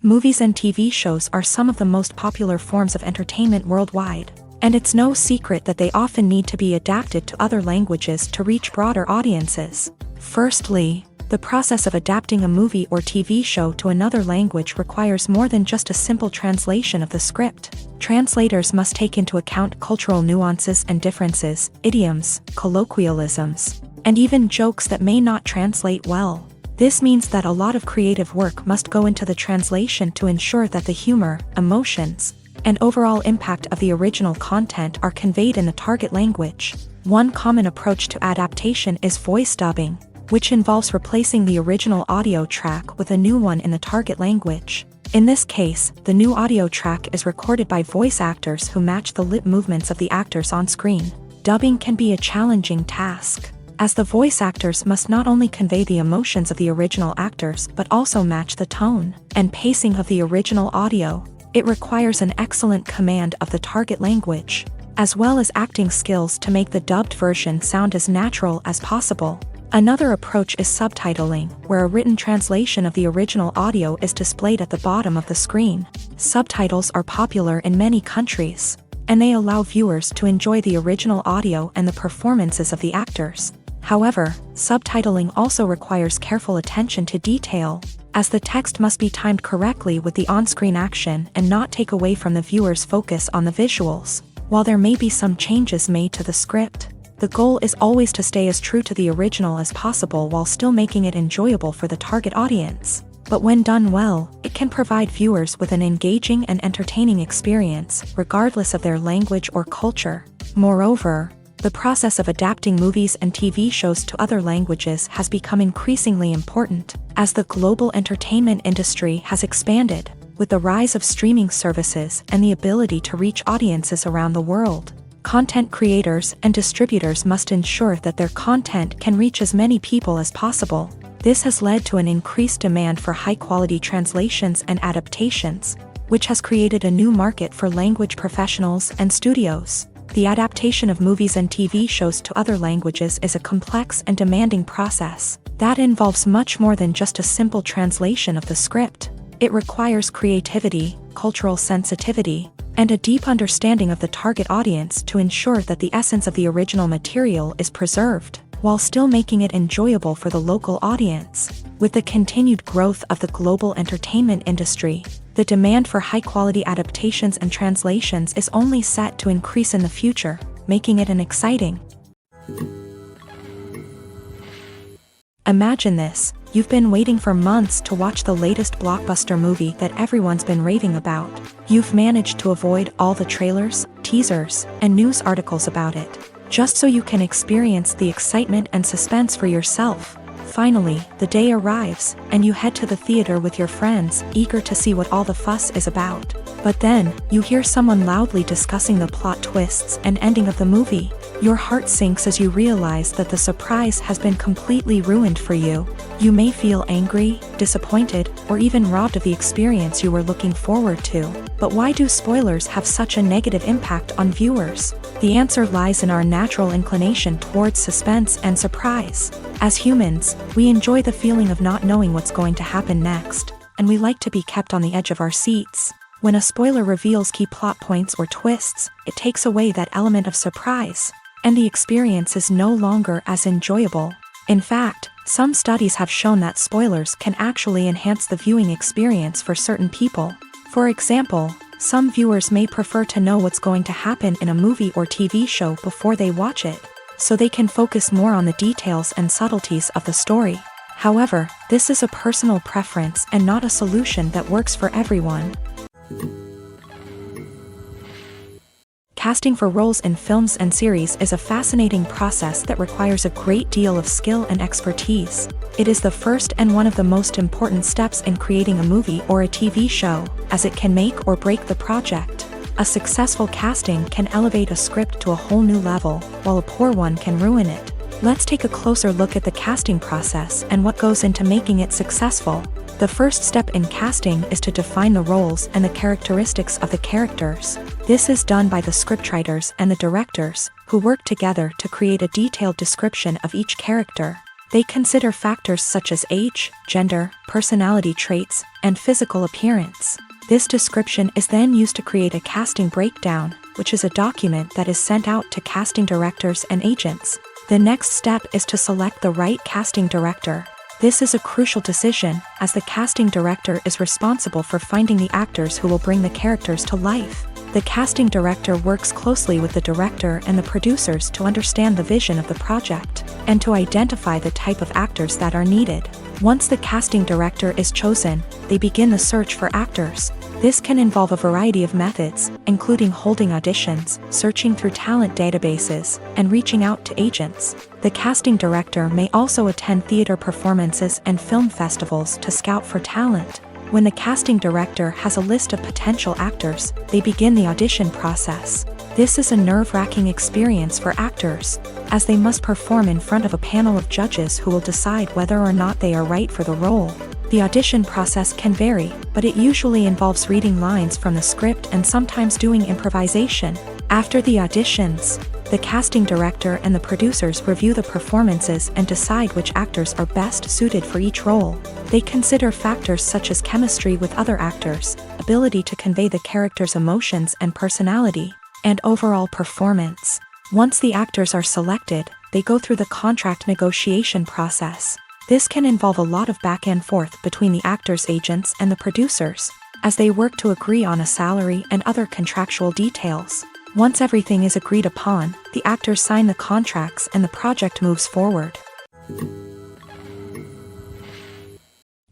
Speaker 1: Movies and TV shows are some of the most popular forms of entertainment worldwide, and it's no secret that they often need to be adapted to other languages to reach broader audiences. Firstly, the process of adapting a movie or TV show to another language requires more than just a simple translation of the script. Translators must take into account cultural nuances and differences, idioms, colloquialisms, and even jokes that may not translate well. This means that a lot of creative work must go into the translation to ensure that the humor, emotions, and overall impact of the original content are conveyed in the target language. One common approach to adaptation is voice dubbing, which involves replacing the original audio track with a new one in the target language. In this case, the new audio track is recorded by voice actors who match the lip movements of the actors on screen. Dubbing can be a challenging task, as the voice actors must not only convey the emotions of the original actors but also match the tone and pacing of the original audio. It requires an excellent command of the target language, as well as acting skills to make the dubbed version sound as natural as possible. Another approach is subtitling, where a written translation of the original audio is displayed at the bottom of the screen. Subtitles are popular in many countries, and they allow viewers to enjoy the original audio and the performances of the actors. However, subtitling also requires careful attention to detail, as the text must be timed correctly with the on-screen action and not take away from the viewer's focus on the visuals. While there may be some changes made to the script, the goal is always to stay as true to the original as possible while still making it enjoyable for the target audience. But when done well, it can provide viewers with an engaging and entertaining experience, regardless of their language or culture. Moreover, the process of adapting movies and TV shows to other languages has become increasingly important, as the global entertainment industry has expanded, with the rise of streaming services and the ability to reach audiences around the world. Content creators and distributors must ensure that their content can reach as many people as possible. This has led to an increased demand for high-quality translations and adaptations, which has created a new market for language professionals and studios. The adaptation of movies and TV shows to other languages is a complex and demanding process that involves much more than just a simple translation of the script. It requires creativity, cultural sensitivity, and a deep understanding of the target audience to ensure that the essence of the original material is preserved, while still making it enjoyable for the local audience. With the continued growth of the global entertainment industry, the demand for high-quality adaptations and translations is only set to increase in the future, making it an exciting. Imagine this: you've been waiting for months to watch the latest blockbuster movie that everyone's been raving about. You've managed to avoid all the trailers, teasers, and news articles about it, just so you can experience the excitement and suspense for yourself. Finally, the day arrives, and you head to the theater with your friends, eager to see what all the fuss is about. But then, you hear someone loudly discussing the plot twists and ending of the movie. Your heart sinks as you realize that the surprise has been completely ruined for you. You may feel angry, disappointed, or even robbed of the experience you were looking forward to. But why do spoilers have such a negative impact on viewers? The answer lies in our natural inclination towards suspense and surprise. As humans, we enjoy the feeling of not knowing what's going to happen next, and we like to be kept on the edge of our seats. When a spoiler reveals key plot points or twists, it takes away that element of surprise, and the experience is no longer as enjoyable. In fact, some studies have shown that spoilers can actually enhance the viewing experience for certain people. For example, some viewers may prefer to know what's going to happen in a movie or TV show before they watch it, so they can focus more on the details and subtleties of the story. However, this is a personal preference and not a solution that works for everyone. Casting for roles in films and series is a fascinating process that requires a great deal of skill and expertise. It is the first and one of the most important steps in creating a movie or a TV show, as it can make or break the project. A successful casting can elevate a script to a whole new level, while a poor one can ruin it. Let's take a closer look at the casting process and what goes into making it successful. The first step in casting is to define the roles and the characteristics of the characters. This is done by the scriptwriters and the directors, who work together to create a detailed description of each character. They consider factors such as age, gender, personality traits, and physical appearance. This description is then used to create a casting breakdown, which is a document that is sent out to casting directors and agents. The next step is to select the right casting director. This is a crucial decision, as the casting director is responsible for finding the actors who will bring the characters to life. The casting director works closely with the director and the producers to understand the vision of the project, and to identify the type of actors that are needed. Once the casting director is chosen, they begin the search for actors. This can involve a variety of methods, including holding auditions, searching through talent databases, and reaching out to agents. The casting director may also attend theater performances and film festivals to scout for talent. When the casting director has a list of potential actors, they begin the audition process. This is a nerve-wracking experience for actors, as they must perform in front of a panel of judges who will decide whether or not they are right for the role. The audition process can vary, but it usually involves reading lines from the script and sometimes doing improvisation. After the auditions, the casting director and the producers review the performances and decide which actors are best suited for each role. They consider factors such as chemistry with other actors, ability to convey the character's emotions and personality, and overall performance. Once the actors are selected, they go through the contract negotiation process. This can involve a lot of back and forth between the actors' agents and the producers, as they work to agree on a salary and other contractual details. Once everything is agreed upon, the actors sign the contracts and the project moves forward.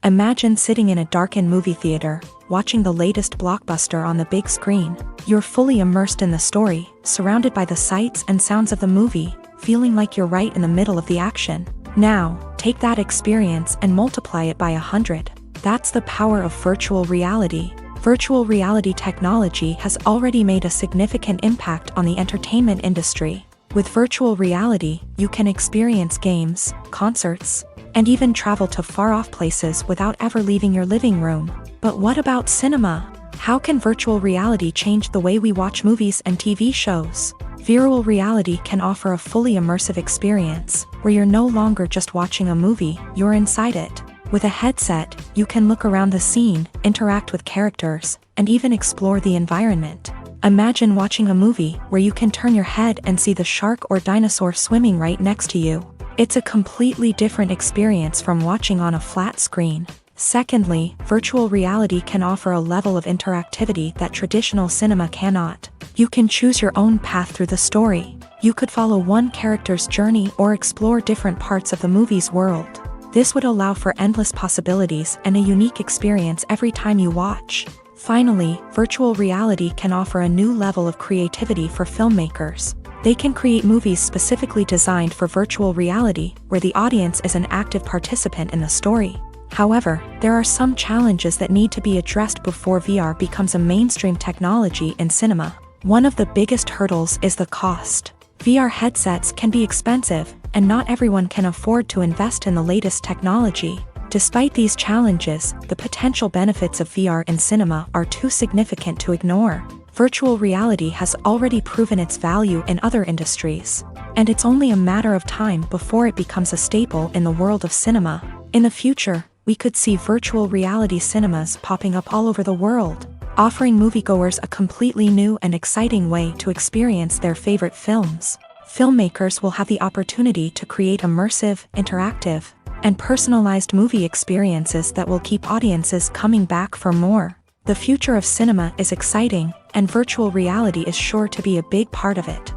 Speaker 1: Imagine sitting in a darkened movie theater, watching the latest blockbuster on the big screen. You're fully immersed in the story, surrounded by the sights and sounds of the movie, feeling like you're right in the middle of the action. Now, take that experience and multiply it by 100. That's the power of virtual reality. Virtual reality technology has already made a significant impact on the entertainment industry. With virtual reality, you can experience games, concerts, and even travel to far-off places without ever leaving your living room. But what about cinema? How can virtual reality change the way we watch movies and TV shows? Virtual reality can offer a fully immersive experience, where you're no longer just watching a movie, you're inside it. With a headset, you can look around the scene, interact with characters, and even explore the environment. Imagine watching a movie where you can turn your head and see the shark or dinosaur swimming right next to you. It's a completely different experience from watching on a flat screen. Secondly, virtual reality can offer a level of interactivity that traditional cinema cannot. You can choose your own path through the story. You could follow one character's journey or explore different parts of the movie's world. This would allow for endless possibilities and a unique experience every time you watch. Finally, virtual reality can offer a new level of creativity for filmmakers. They can create movies specifically designed for virtual reality, where the audience is an active participant in the story. However, there are some challenges that need to be addressed before VR becomes a mainstream technology in cinema. One of the biggest hurdles is the cost. VR headsets can be expensive, and not everyone can afford to invest in the latest technology. Despite these challenges, the potential benefits of VR in cinema are too significant to ignore. Virtual reality has already proven its value in other industries, and it's only a matter of time before it becomes a staple in the world of cinema. In the future, we could see virtual reality cinemas popping up all over the world, offering moviegoers a completely new and exciting way to experience their favorite films. Filmmakers will have the opportunity to create immersive, interactive, and personalized movie experiences that will keep audiences coming back for more. The future of cinema is exciting, and virtual reality is sure to be a big part of it.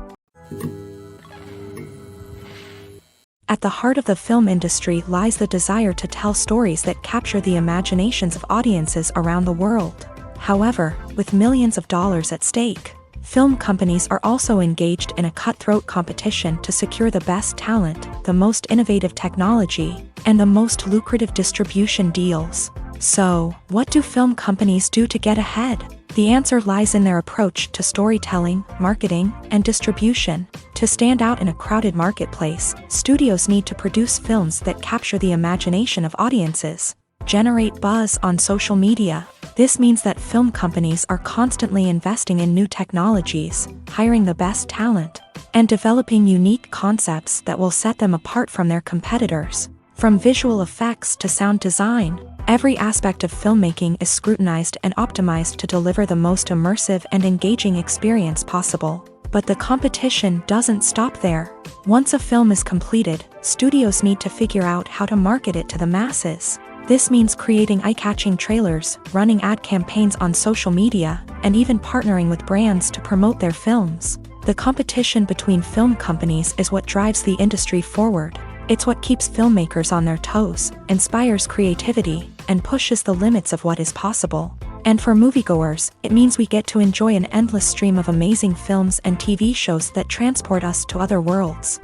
Speaker 1: At the heart of the film industry lies the desire to tell stories that capture the imaginations of audiences around the world. However, with millions of dollars at stake, film companies are also engaged in a cutthroat competition to secure the best talent, the most innovative technology, and the most lucrative distribution deals. So, what do film companies do to get ahead? The answer lies in their approach to storytelling, marketing, and distribution. To stand out in a crowded marketplace, studios need to produce films that capture the imagination of audiences, generate buzz on social media. This means that film companies are constantly investing in new technologies, hiring the best talent, and developing unique concepts that will set them apart from their competitors. From visual effects to sound design, every aspect of filmmaking is scrutinized and optimized to deliver the most immersive and engaging experience possible. But the competition doesn't stop there. Once a film is completed, studios need to figure out how to market it to the masses. This means creating eye-catching trailers, running ad campaigns on social media, and even partnering with brands to promote their films. The competition between film companies is what drives the industry forward. It's what keeps filmmakers on their toes, inspires creativity, and pushes the limits of what is possible. And for moviegoers, it means we get to enjoy an endless stream of amazing films and TV shows that transport us to other worlds.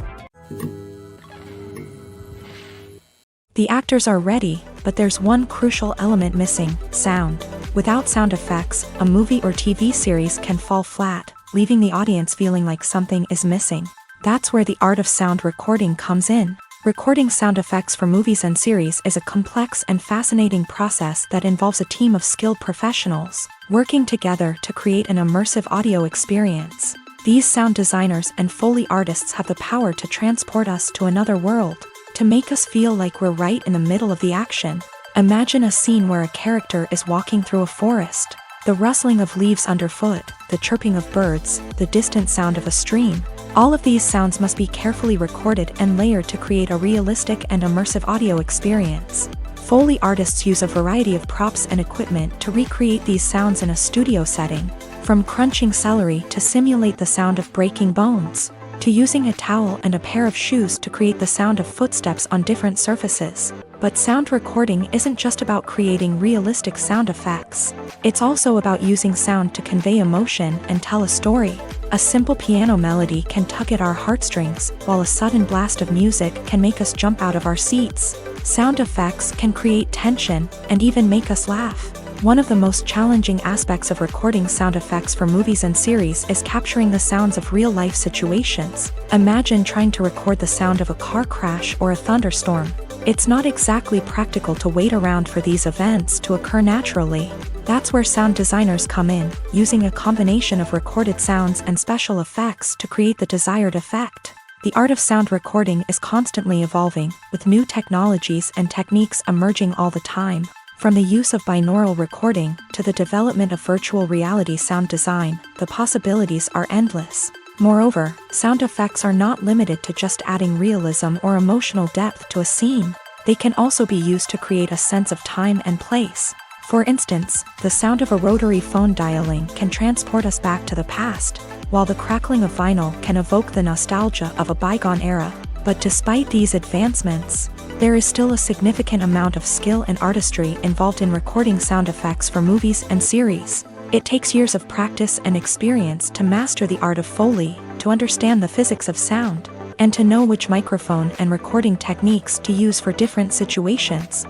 Speaker 1: The actors are ready, but there's one crucial element missing: sound. Without sound effects, a movie or TV series can fall flat, leaving the audience feeling like something is missing. That's where the art of sound recording comes in. Recording sound effects for movies and series is a complex and fascinating process that involves a team of skilled professionals working together to create an immersive audio experience. These sound designers and Foley artists have the power to transport us to another world, to make us feel like we're right in the middle of the action. Imagine a scene where a character is walking through a forest. The rustling of leaves underfoot, the chirping of birds, the distant sound of a stream. All of these sounds must be carefully recorded and layered to create a realistic and immersive audio experience. Foley artists use a variety of props and equipment to recreate these sounds in a studio setting, from crunching celery to simulate the sound of breaking bones, to using a towel and a pair of shoes to create the sound of footsteps on different surfaces. But sound recording isn't just about creating realistic sound effects. It's also about using sound to convey emotion and tell a story. A simple piano melody can tug at our heartstrings, while a sudden blast of music can make us jump out of our seats. Sound effects can create tension and even make us laugh. One of the most challenging aspects of recording sound effects for movies and series is capturing the sounds of real-life situations. Imagine trying to record the sound of a car crash or a thunderstorm. It's not exactly practical to wait around for these events to occur naturally. That's where sound designers come in, using a combination of recorded sounds and special effects to create the desired effect. The art of sound recording is constantly evolving, with new technologies and techniques emerging all the time. From the use of binaural recording to the development of virtual reality sound design, the possibilities are endless. Moreover, sound effects are not limited to just adding realism or emotional depth to a scene. They can also be used to create a sense of time and place. For instance, the sound of a rotary phone dialing can transport us back to the past, while the crackling of vinyl can evoke the nostalgia of a bygone era. But despite these advancements, there is still a significant amount of skill and artistry involved in recording sound effects for movies and series. It takes years of practice and experience to master the art of Foley, to understand the physics of sound, and to know which microphone and recording techniques to use for different situations.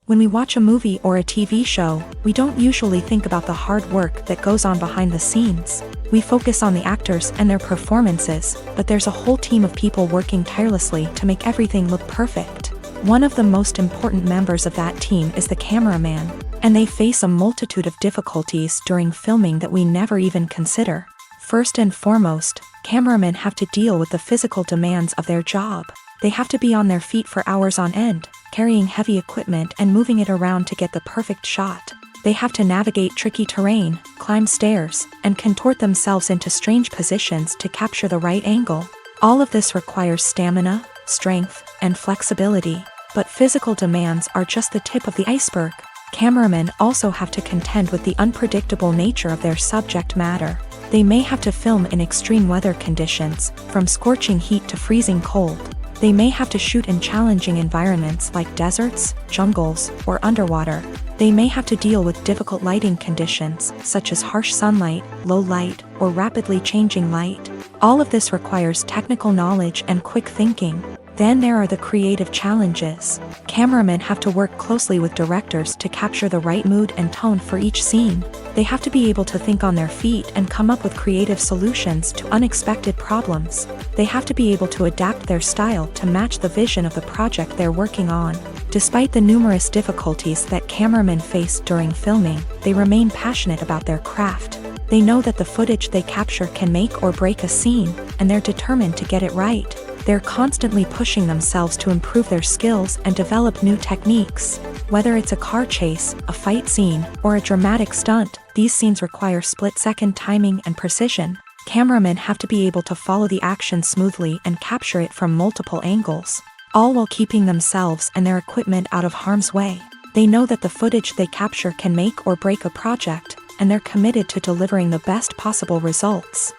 Speaker 1: When we watch a movie or a TV show, we don't usually think about the hard work that goes on behind the scenes. We focus on the actors and their performances, but there's a whole team of people working tirelessly to make everything look perfect. One of the most important members of that team is the cameraman, and they face a multitude of difficulties during filming that we never even consider. First and foremost, cameramen have to deal with the physical demands of their job. They have to be on their feet for hours on end, carrying heavy equipment and moving it around to get the perfect shot. They have to navigate tricky terrain, climb stairs, and contort themselves into strange positions to capture the right angle. All of this requires stamina, strength, and flexibility. But physical demands are just the tip of the iceberg. Cameramen also have to contend with the unpredictable nature of their subject matter. They may have to film in extreme weather conditions, from scorching heat to freezing cold. They may have to shoot in challenging environments like deserts, jungles, or underwater. They may have to deal with difficult lighting conditions, such as harsh sunlight, low light, or rapidly changing light. All of this requires technical knowledge and quick thinking. Then there are the creative challenges. Cameramen have to work closely with directors to capture the right mood and tone for each scene. They have to be able to think on their feet and come up with creative solutions to unexpected problems. They have to be able to adapt their style to match the vision of the project they're working on. Despite the numerous difficulties that cameramen face during filming, they remain passionate about their craft. They know that the footage they capture can make or break a scene, and they're determined to get it right. They're constantly pushing themselves to improve their skills and develop new techniques. Whether it's a car chase, a fight scene, or a dramatic stunt, these scenes require split-second timing and precision. Cameramen have to be able to follow the action smoothly and capture it from multiple angles, all while keeping themselves and their equipment out of harm's way. They know that the footage they capture can make or break a project, and they're committed to delivering the best possible results.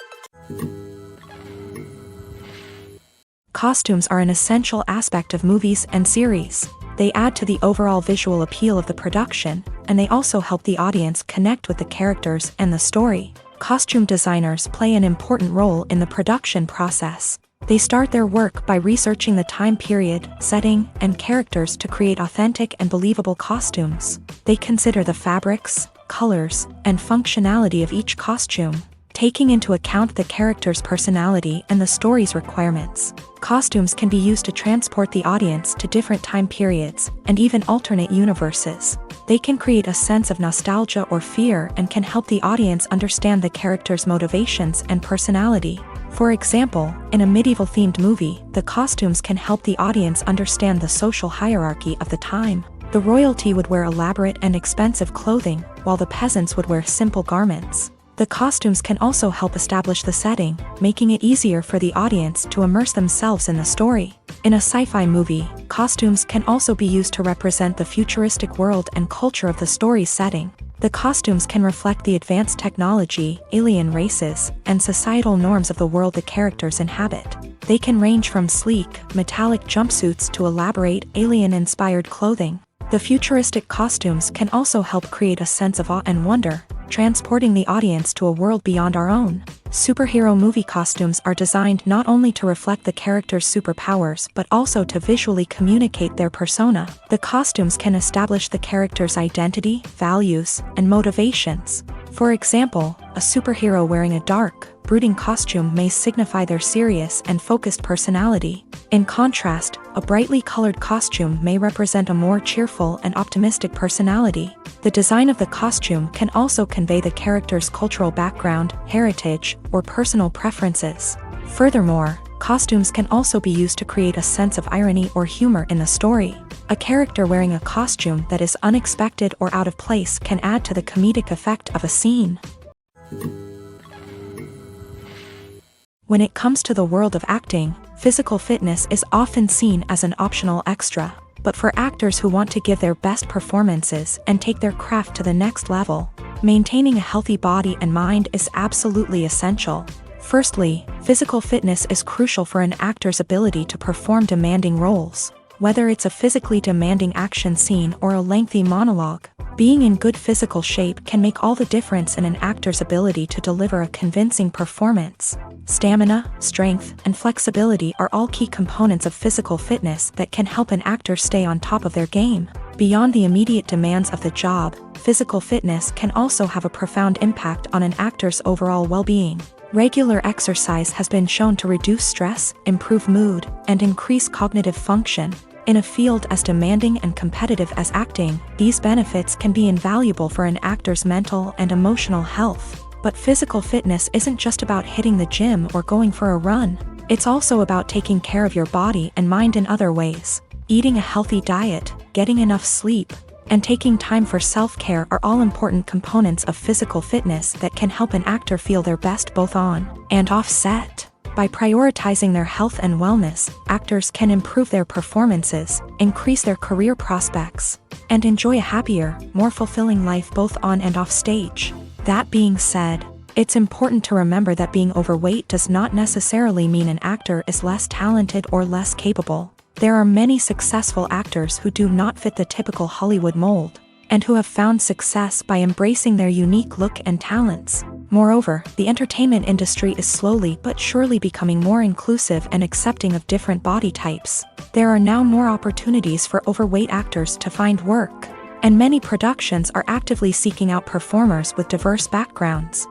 Speaker 1: Costumes are an essential aspect of movies and series. They add to the overall visual appeal of the production, and they also help the audience connect with the characters and the story. Costume designers play an important role in the production process. They start their work by researching the time period, setting, and characters to create authentic and believable costumes. They consider the fabrics, colors, and functionality of each costume, taking into account the character's personality and the story's requirements. Costumes can be used to transport the audience to different time periods, and even alternate universes. They can create a sense of nostalgia or fear and can help the audience understand the character's motivations and personality. For example, in a medieval-themed movie, the costumes can help the audience understand the social hierarchy of the time. The royalty would wear elaborate and expensive clothing, while the peasants would wear simple garments. The costumes can also help establish the setting, making it easier for the audience to immerse themselves in the story. In a sci-fi movie, costumes can also be used to represent the futuristic world and culture of the story's setting. The costumes can reflect the advanced technology, alien races, and societal norms of the world the characters inhabit. They can range from sleek, metallic jumpsuits to elaborate, alien-inspired clothing. The futuristic costumes can also help create a sense of awe and wonder, transporting the audience to a world beyond our own. Superhero movie costumes are designed not only to reflect the character's superpowers but also to visually communicate their persona. The costumes can establish the character's identity, values, and motivations. For example, a superhero wearing a dark, brooding costume may signify their serious and focused personality. In contrast, a brightly colored costume may represent a more cheerful and optimistic personality. The design of the costume can also convey the character's cultural background, heritage, or personal preferences. Furthermore, costumes can also be used to create a sense of irony or humor in the story. A character wearing a costume that is unexpected or out of place can add to the comedic effect of a scene. When it comes to the world of acting, physical fitness is often seen as an optional extra. But for actors who want to give their best performances and take their craft to the next level, maintaining a healthy body and mind is absolutely essential. Firstly, physical fitness is crucial for an actor's ability to perform demanding roles. Whether it's a physically demanding action scene or a lengthy monologue, being in good physical shape can make all the difference in an actor's ability to deliver a convincing performance. Stamina, strength, and flexibility are all key components of physical fitness that can help an actor stay on top of their game. Beyond the immediate demands of the job, physical fitness can also have a profound impact on an actor's overall well-being. Regular exercise has been shown to reduce stress, improve mood, and increase cognitive function. In a field as demanding and competitive as acting, these benefits can be invaluable for an actor's mental and emotional health. But physical fitness isn't just about hitting the gym or going for a run. It's also about taking care of your body and mind in other ways. Eating a healthy diet, getting enough sleep, and taking time for self-care are all important components of physical fitness that can help an actor feel their best both on and off set. By prioritizing their health and wellness, actors can improve their performances, increase their career prospects, and enjoy a happier, more fulfilling life both on and off stage. That being said, it's important to remember that being overweight does not necessarily mean an actor is less talented or less capable. There are many successful actors who do not fit the typical Hollywood mold, and who have found success by embracing their unique look and talents. Moreover, the entertainment industry is slowly but surely becoming more inclusive and accepting of different body types. There are now more opportunities for overweight actors to find work, and many productions are actively seeking out performers with diverse backgrounds.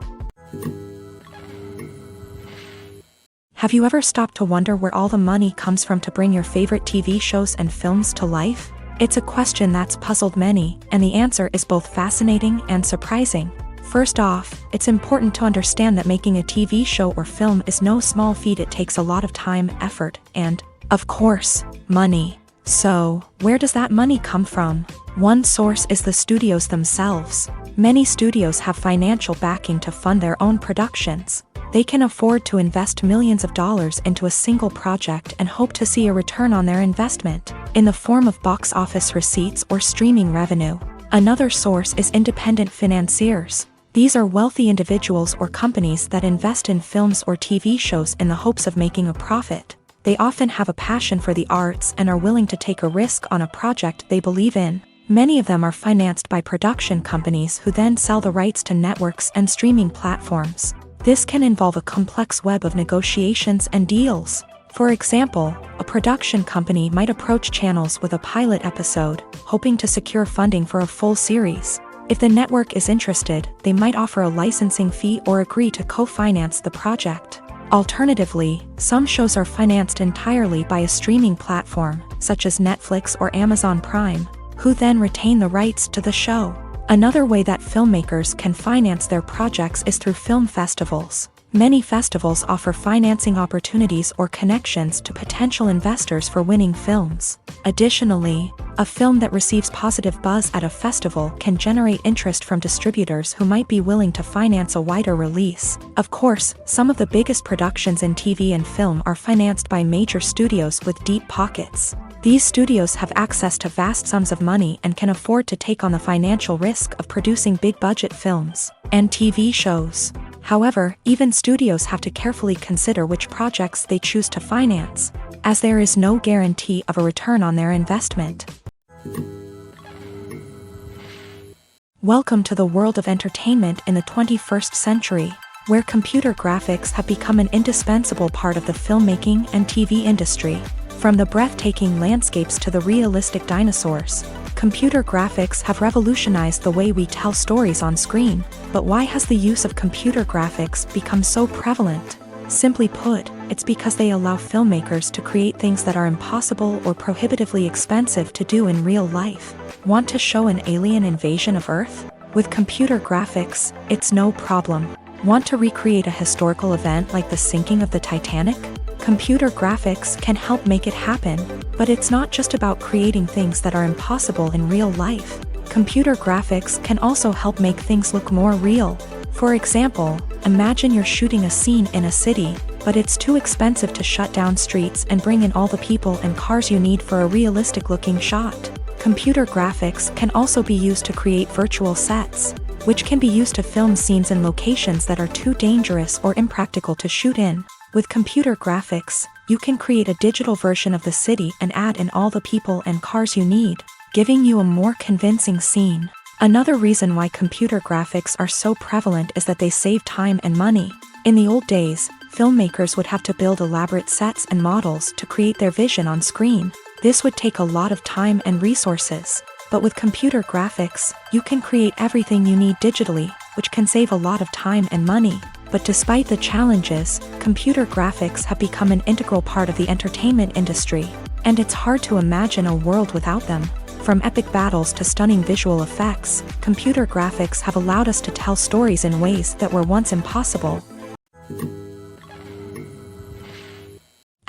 Speaker 1: Have you ever stopped to wonder where all the money comes from to bring your favorite TV shows and films to life? It's a question that's puzzled many, and the answer is both fascinating and surprising. First off, it's important to understand that making a TV show or film is no small feat. It takes a lot of time, effort, and, of course, money. So, where does that money come from? One source is the studios themselves. Many studios have financial backing to fund their own productions. They can afford to invest millions of dollars into a single project and hope to see a return on their investment, in the form of box office receipts or streaming revenue. Another source is independent financiers. These are wealthy individuals or companies that invest in films or TV shows in the hopes of making a profit. They often have a passion for the arts and are willing to take a risk on a project they believe in. Many of them are financed by production companies who then sell the rights to networks and streaming platforms. This can involve a complex web of negotiations and deals. For example, a production company might approach channels with a pilot episode, hoping to secure funding for a full series. If the network is interested, they might offer a licensing fee or agree to co-finance the project. Alternatively, some shows are financed entirely by a streaming platform, such as Netflix or Amazon Prime, who then retain the rights to the show. Another way that filmmakers can finance their projects is through film festivals. Many festivals offer financing opportunities or connections to potential investors for winning films. Additionally, a film that receives positive buzz at a festival can generate interest from distributors who might be willing to finance a wider release. Of course, some of the biggest productions in TV and film are financed by major studios with deep pockets. These studios have access to vast sums of money and can afford to take on the financial risk of producing big-budget films and TV shows. However, even studios have to carefully consider which projects they choose to finance, as there is no guarantee of a return on their investment. Welcome to the world of entertainment in the 21st century, where computer graphics have become an indispensable part of the filmmaking and TV industry. From the breathtaking landscapes to the realistic dinosaurs, Computer graphics have revolutionized the way we tell stories on screen, but why has the use of computer graphics become so prevalent? Simply put, it's because they allow filmmakers to create things that are impossible or prohibitively expensive to do in real life. Want to show an alien invasion of Earth? With computer graphics, it's no problem. Want to recreate a historical event like the sinking of the Titanic? Computer graphics can help make it happen, but it's not just about creating things that are impossible in real life. Computer graphics can also help make things look more real. For example, imagine you're shooting a scene in a city, but it's too expensive to shut down streets and bring in all the people and cars you need for a realistic-looking shot. Computer graphics can also be used to create virtual sets, which can be used to film scenes in locations that are too dangerous or impractical to shoot in. With computer graphics, you can create a digital version of the city and add in all the people and cars you need, giving you a more convincing scene. Another reason why computer graphics are so prevalent is that they save time and money. In the old days, filmmakers would have to build elaborate sets and models to create their vision on screen. This would take a lot of time and resources. But with computer graphics, you can create everything you need digitally, which can save a lot of time and money. But despite the challenges, computer graphics have become an integral part of the entertainment industry, and it's hard to imagine a world without them. From epic battles to stunning visual effects, computer graphics have allowed us to tell stories in ways that were once impossible.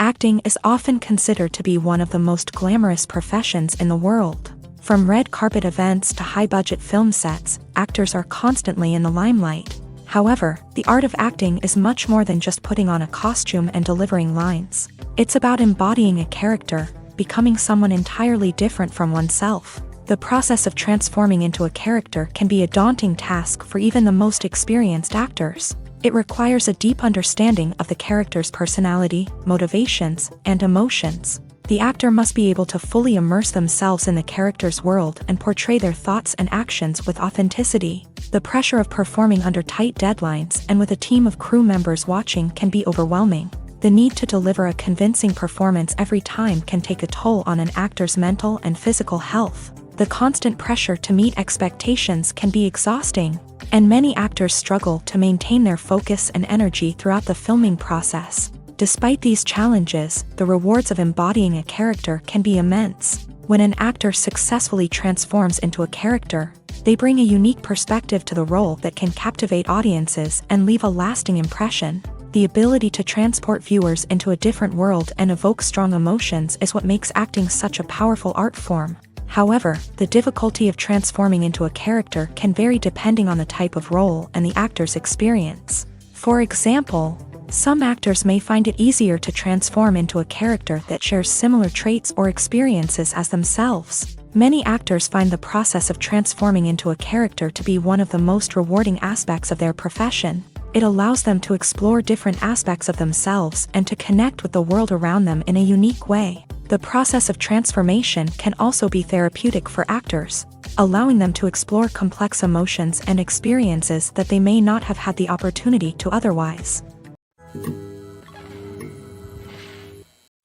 Speaker 1: Acting is often considered to be one of the most glamorous professions in the world. From red carpet events to high-budget film sets, actors are constantly in the limelight. However, the art of acting is much more than just putting on a costume and delivering lines. It's about embodying a character, becoming someone entirely different from oneself. The process of transforming into a character can be a daunting task for even the most experienced actors. It requires a deep understanding of the character's personality, motivations, and emotions. The actor must be able to fully immerse themselves in the character's world and portray their thoughts and actions with authenticity. The pressure of performing under tight deadlines and with a team of crew members watching can be overwhelming. The need to deliver a convincing performance every time can take a toll on an actor's mental and physical health. The constant pressure to meet expectations can be exhausting, and many actors struggle to maintain their focus and energy throughout the filming process. Despite these challenges, the rewards of embodying a character can be immense. When an actor successfully transforms into a character, they bring a unique perspective to the role that can captivate audiences and leave a lasting impression. The ability to transport viewers into a different world and evoke strong emotions is what makes acting such a powerful art form. However, the difficulty of transforming into a character can vary depending on the type of role and the actor's experience. For example, some actors may find it easier to transform into a character that shares similar traits or experiences as themselves. Many actors find the process of transforming into a character to be one of the most rewarding aspects of their profession. It allows them to explore different aspects of themselves and to connect with the world around them in a unique way. The process of transformation can also be therapeutic for actors, allowing them to explore complex emotions and experiences that they may not have had the opportunity to otherwise.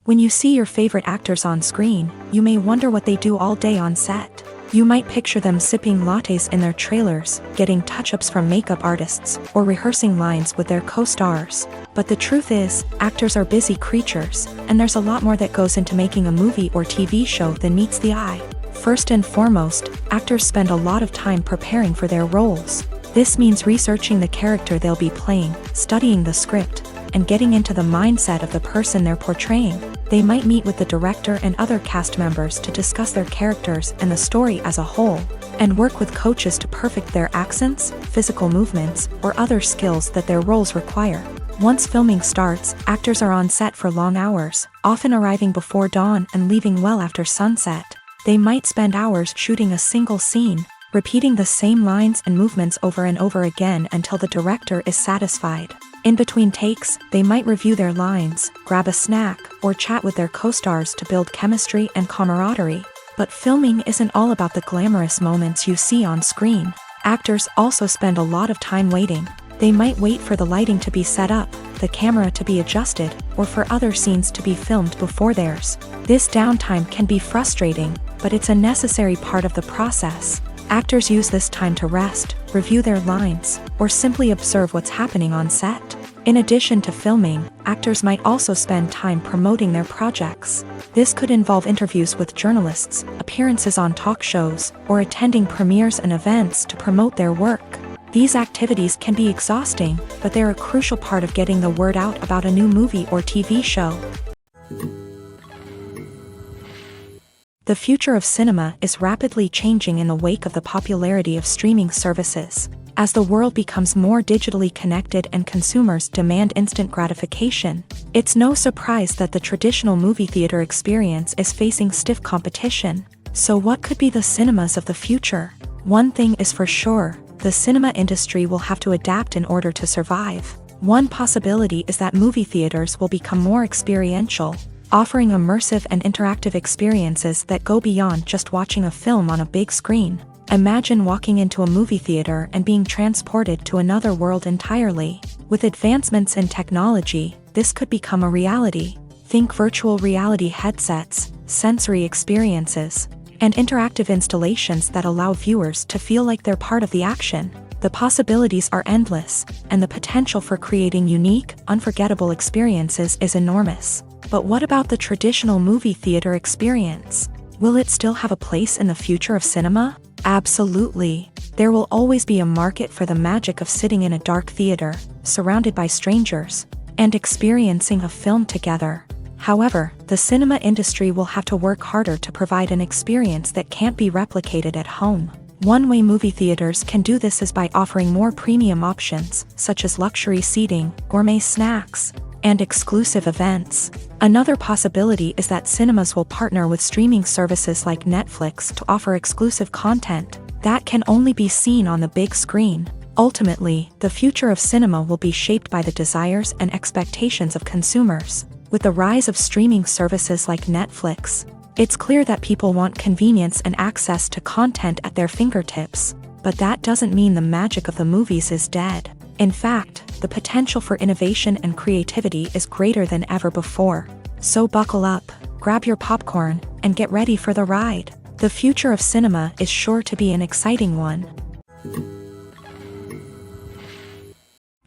Speaker 1: When you see your favorite actors on screen, you may wonder what they do all day on set. You might picture them sipping lattes in their trailers, getting touch-ups from makeup artists, or rehearsing lines with their co-stars. But the truth is, actors are busy creatures, and there's a lot more that goes into making a movie or TV show than meets the eye. First and foremost, actors spend a lot of time preparing for their roles. This means researching the character they'll be playing, studying the script, and getting into the mindset of the person they're portraying. They might meet with the director and other cast members to discuss their characters and the story as a whole, and work with coaches to perfect their accents, physical movements, or other skills that their roles require. Once filming starts, actors are on set for long hours, often arriving before dawn and leaving well after sunset. They might spend hours shooting a single scene, repeating the same lines and movements over and over again until the director is satisfied. In between takes, they might review their lines, grab a snack, or chat with their co-stars to build chemistry and camaraderie. But filming isn't all about the glamorous moments you see on screen. Actors also spend a lot of time waiting. They might wait for the lighting to be set up, the camera to be adjusted, or for other scenes to be filmed before theirs. This downtime can be frustrating, but it's a necessary part of the process. Actors use this time to rest, review their lines, or simply observe what's happening on set. In addition to filming, actors might also spend time promoting their projects. This could involve interviews with journalists, appearances on talk shows, or attending premieres and events to promote their work. These activities can be exhausting, but they're a crucial part of getting the word out about a new movie or TV show. The future of cinema is rapidly changing in the wake of the popularity of streaming services. As the world becomes more digitally connected and consumers demand instant gratification, it's no surprise that the traditional movie theater experience is facing stiff competition. So what could be the cinemas of the future? One thing is for sure, the cinema industry will have to adapt in order to survive. One possibility is that movie theaters will become more experiential, offering immersive and interactive experiences that go beyond just watching a film on a big screen. Imagine walking into a movie theater and being transported to another world entirely. With advancements in technology, this could become a reality. Think virtual reality headsets, sensory experiences, and interactive installations that allow viewers to feel like they're part of the action. The possibilities are endless, and the potential for creating unique, unforgettable experiences is enormous. But what about the traditional movie theater experience? Will it still have a place in the future of cinema? Absolutely. There will always be a market for the magic of sitting in a dark theater, surrounded by strangers, and experiencing a film together. However, the cinema industry will have to work harder to provide an experience that can't be replicated at home. One way movie theaters can do this is by offering more premium options, such as luxury seating, gourmet snacks, and exclusive events. Another possibility is that cinemas will partner with streaming services like Netflix to offer exclusive content that can only be seen on the big screen. Ultimately, the future of cinema will be shaped by the desires and expectations of consumers. With the rise of streaming services like Netflix, it's clear that people want convenience and access to content at their fingertips. But that doesn't mean the magic of the movies is dead. In fact, the potential for innovation and creativity is greater than ever before. So buckle up, grab your popcorn, and get ready for the ride. The future of cinema is sure to be an exciting one.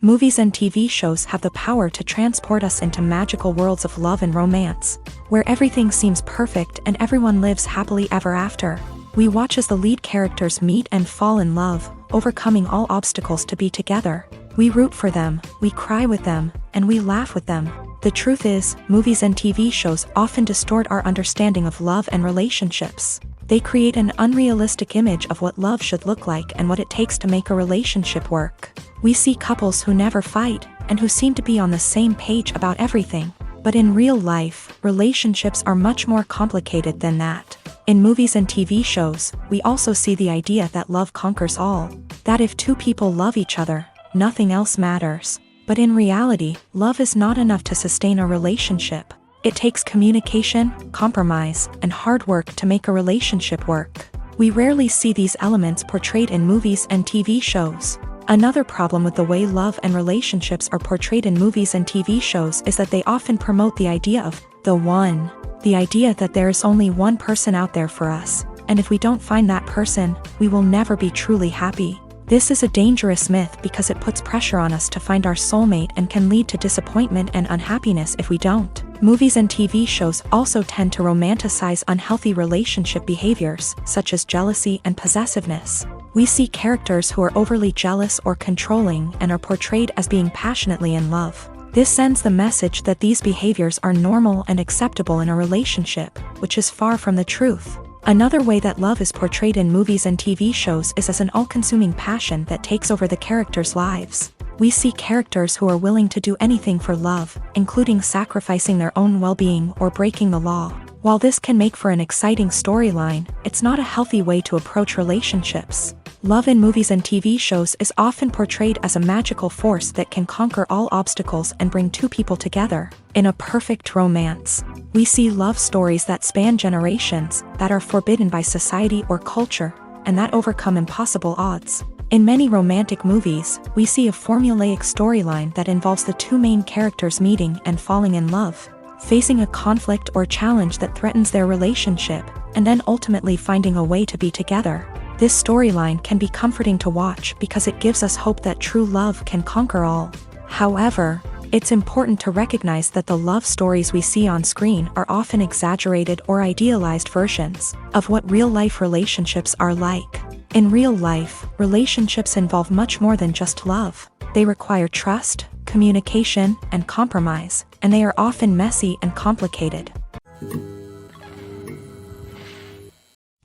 Speaker 1: Movies and TV shows have the power to transport us into magical worlds of love and romance, where everything seems perfect and everyone lives happily ever after. We watch as the lead characters meet and fall in love, overcoming all obstacles to be together. We root for them, we cry with them, and we laugh with them. The truth is, movies and TV shows often distort our understanding of love and relationships. They create an unrealistic image of what love should look like and what it takes to make a relationship work. We see couples who never fight, and who seem to be on the same page about everything. But in real life, relationships are much more complicated than that. In movies and TV shows, we also see the idea that love conquers all. That if two people love each other, nothing else matters. But in reality, love is not enough to sustain a relationship. It takes communication, compromise, and hard work to make a relationship work. We rarely see these elements portrayed in movies and TV shows. Another problem with the way love and relationships are portrayed in movies and TV shows is that they often promote the idea of the one. The idea that there is only one person out there for us, and if we don't find that person, we will never be truly happy. This is a dangerous myth because it puts pressure on us to find our soulmate and can lead to disappointment and unhappiness if we don't. Movies and TV shows also tend to romanticize unhealthy relationship behaviors, such as jealousy and possessiveness. We see characters who are overly jealous or controlling and are portrayed as being passionately in love. This sends the message that these behaviors are normal and acceptable in a relationship, which is far from the truth. Another way that love is portrayed in movies and TV shows is as an all-consuming passion that takes over the characters' lives. We see characters who are willing to do anything for love, including sacrificing their own well-being or breaking the law. While this can make for an exciting storyline, it's not a healthy way to approach relationships. Love in movies and TV shows is often portrayed as a magical force that can conquer all obstacles and bring two people together in a perfect romance. We see love stories that span generations, that are forbidden by society or culture, and that overcome impossible odds. In many romantic movies, we see a formulaic storyline that involves the two main characters meeting and falling in love, facing a conflict or challenge that threatens their relationship, and then ultimately finding a way to be together. This storyline can be comforting to watch because it gives us hope that true love can conquer all. However, it's important to recognize that the love stories we see on screen are often exaggerated or idealized versions of what real-life relationships are like. In real life, relationships involve much more than just love. They require trust, communication, and compromise, and they are often messy and complicated.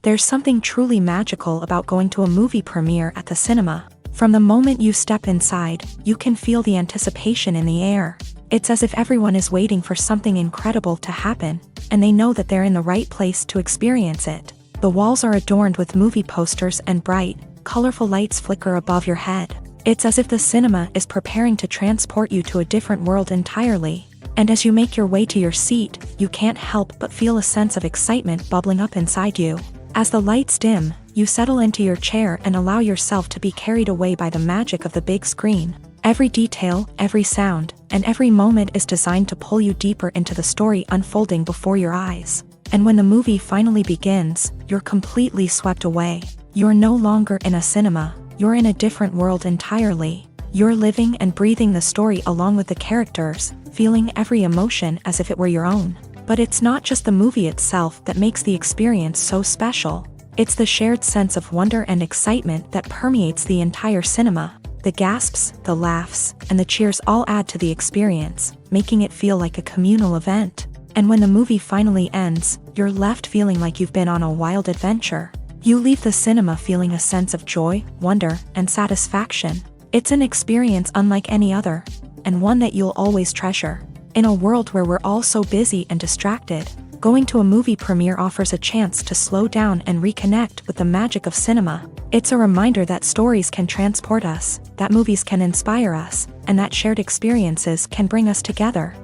Speaker 1: There's something truly magical about going to a movie premiere at the cinema. From the moment you step inside, you can feel the anticipation in the air. It's as if everyone is waiting for something incredible to happen, and they know that they're in the right place to experience it. The walls are adorned with movie posters and bright, colorful lights flicker above your head. It's as if the cinema is preparing to transport you to a different world entirely. And as you make your way to your seat, you can't help but feel a sense of excitement bubbling up inside you. As the lights dim, you settle into your chair and allow yourself to be carried away by the magic of the big screen. Every detail, every sound, and every moment is designed to pull you deeper into the story unfolding before your eyes. And when the movie finally begins, you're completely swept away. You're no longer in a cinema, you're in a different world entirely. You're living and breathing the story along with the characters, feeling every emotion as if it were your own. But it's not just the movie itself that makes the experience so special. It's the shared sense of wonder and excitement that permeates the entire cinema. The gasps, the laughs, and the cheers all add to the experience, making it feel like a communal event. And when the movie finally ends, you're left feeling like you've been on a wild adventure. You leave the cinema feeling a sense of joy, wonder, and satisfaction. It's an experience unlike any other, and one that you'll always treasure. In a world where we're all so busy and distracted, going to a movie premiere offers a chance to slow down and reconnect with the magic of cinema. It's a reminder that stories can transport us, that movies can inspire us, and that shared experiences can bring us together.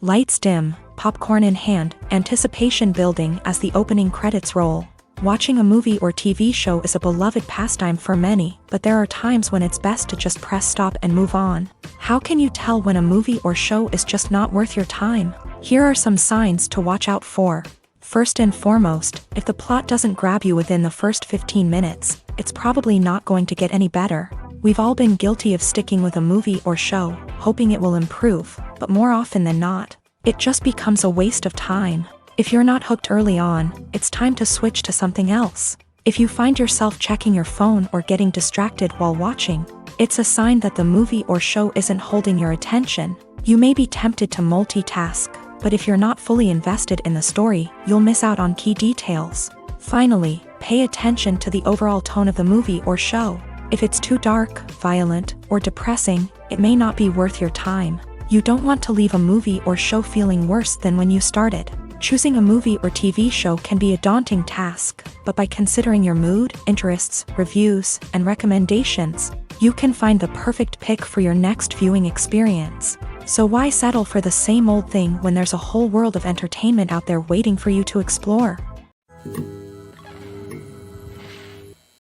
Speaker 1: Lights dim, popcorn in hand, anticipation building as the opening credits roll. Watching a movie or TV show is a beloved pastime for many, but there are times when it's best to just press stop and move on. How can you tell when a movie or show is just not worth your time? Here are some signs to watch out for. First and foremost, if the plot doesn't grab you within the first 15 minutes, it's probably not going to get any better. We've all been guilty of sticking with a movie or show, hoping it will improve, but more often than not, it just becomes a waste of time. If you're not hooked early on, it's time to switch to something else. If you find yourself checking your phone or getting distracted while watching, it's a sign that the movie or show isn't holding your attention. You may be tempted to multitask, but if you're not fully invested in the story, you'll miss out on key details. Finally, pay attention to the overall tone of the movie or show. If it's too dark, violent, or depressing, it may not be worth your time. You don't want to leave a movie or show feeling worse than when you started. Choosing a movie or TV show can be a daunting task, but by considering your mood, interests, reviews, and recommendations, you can find the perfect pick for your next viewing experience. So why settle for the same old thing when there's a whole world of entertainment out there waiting for you to explore?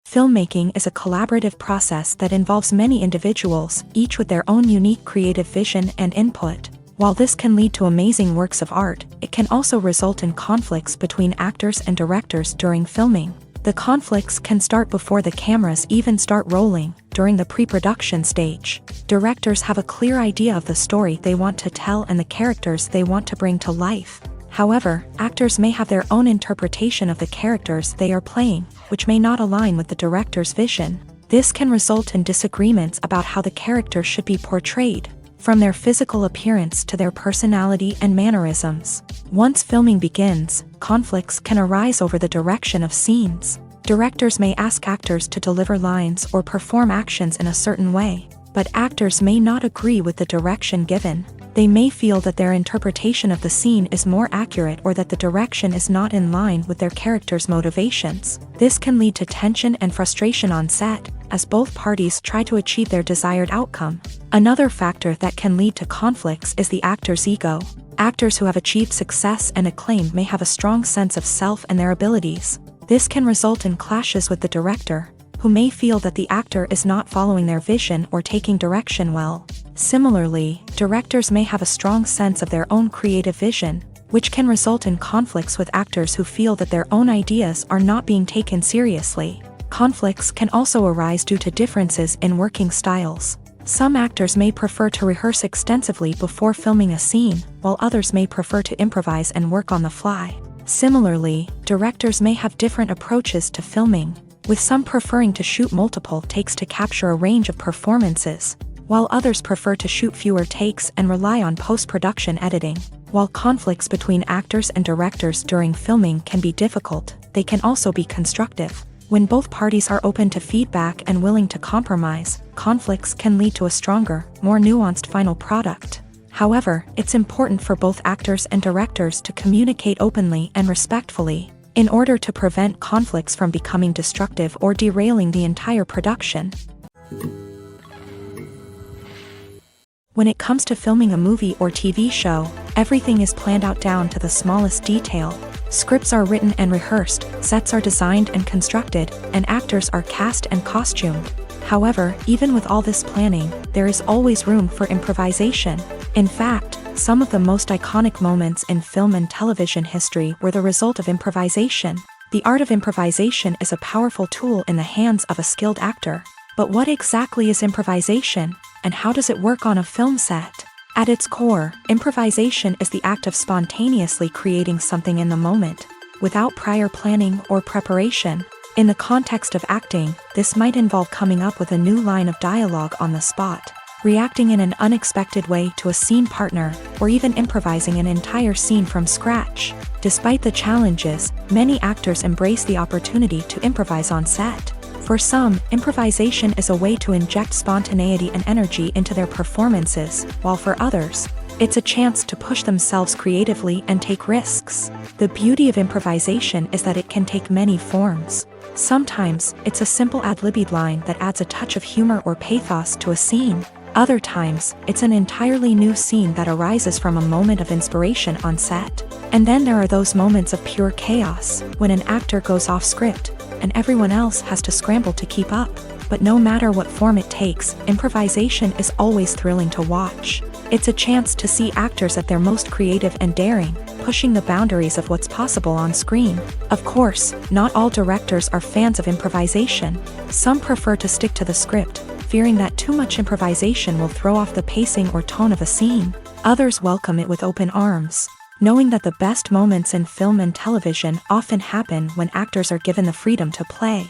Speaker 1: Filmmaking is a collaborative process that involves many individuals, each with their own unique creative vision and input. While this can lead to amazing works of art, it can also result in conflicts between actors and directors during filming. The conflicts can start before the cameras even start rolling, during the pre-production stage. Directors have a clear idea of the story they want to tell and the characters they want to bring to life. However, actors may have their own interpretation of the characters they are playing, which may not align with the director's vision. This can result in disagreements about how the character should be portrayed, from their physical appearance to their personality and mannerisms. Once filming begins, conflicts can arise over the direction of scenes. Directors may ask actors to deliver lines or perform actions in a certain way, but actors may not agree with the direction given. They may feel that their interpretation of the scene is more accurate or that the direction is not in line with their character's motivations. This can lead to tension and frustration on set, as both parties try to achieve their desired outcome. Another factor that can lead to conflicts is the actor's ego. Actors who have achieved success and acclaim may have a strong sense of self and their abilities. This can result in clashes with the director, who may feel that the actor is not following their vision or taking direction well. Similarly, directors may have a strong sense of their own creative vision, which can result in conflicts with actors who feel that their own ideas are not being taken seriously. Conflicts can also arise due to differences in working styles. Some actors may prefer to rehearse extensively before filming a scene, while others may prefer to improvise and work on the fly. Similarly, directors may have different approaches to filming, with some preferring to shoot multiple takes to capture a range of performances, while others prefer to shoot fewer takes and rely on post-production editing. While conflicts between actors and directors during filming can be difficult, they can also be constructive. When both parties are open to feedback and willing to compromise, conflicts can lead to a stronger, more nuanced final product. However, it's important for both actors and directors to communicate openly and respectfully, in order to prevent conflicts from becoming destructive or derailing the entire production. When it comes to filming a movie or TV show, everything is planned out down to the smallest detail. Scripts are written and rehearsed, sets are designed and constructed, and actors are cast and costumed. However, even with all this planning, there is always room for improvisation. In fact, some of the most iconic moments in film and television history were the result of improvisation. The art of improvisation is a powerful tool in the hands of a skilled actor. But what exactly is improvisation, and how does it work on a film set? At its core, improvisation is the act of spontaneously creating something in the moment, without prior planning or preparation. In the context of acting, this might involve coming up with a new line of dialogue on the spot, reacting in an unexpected way to a scene partner, or even improvising an entire scene from scratch. Despite the challenges, many actors embrace the opportunity to improvise on set. For some, improvisation is a way to inject spontaneity and energy into their performances, while for others, it's a chance to push themselves creatively and take risks. The beauty of improvisation is that it can take many forms. Sometimes, it's a simple ad-libbed line that adds a touch of humor or pathos to a scene. Other times, it's an entirely new scene that arises from a moment of inspiration on set. And then there are those moments of pure chaos, when an actor goes off script, and everyone else has to scramble to keep up. But no matter what form it takes, improvisation is always thrilling to watch. It's a chance to see actors at their most creative and daring, pushing the boundaries of what's possible on screen. Of course, not all directors are fans of improvisation. Some prefer to stick to the script, fearing that too much improvisation will throw off the pacing or tone of a scene. Others welcome it with open arms, knowing that the best moments in film and television often happen when actors are given the freedom to play.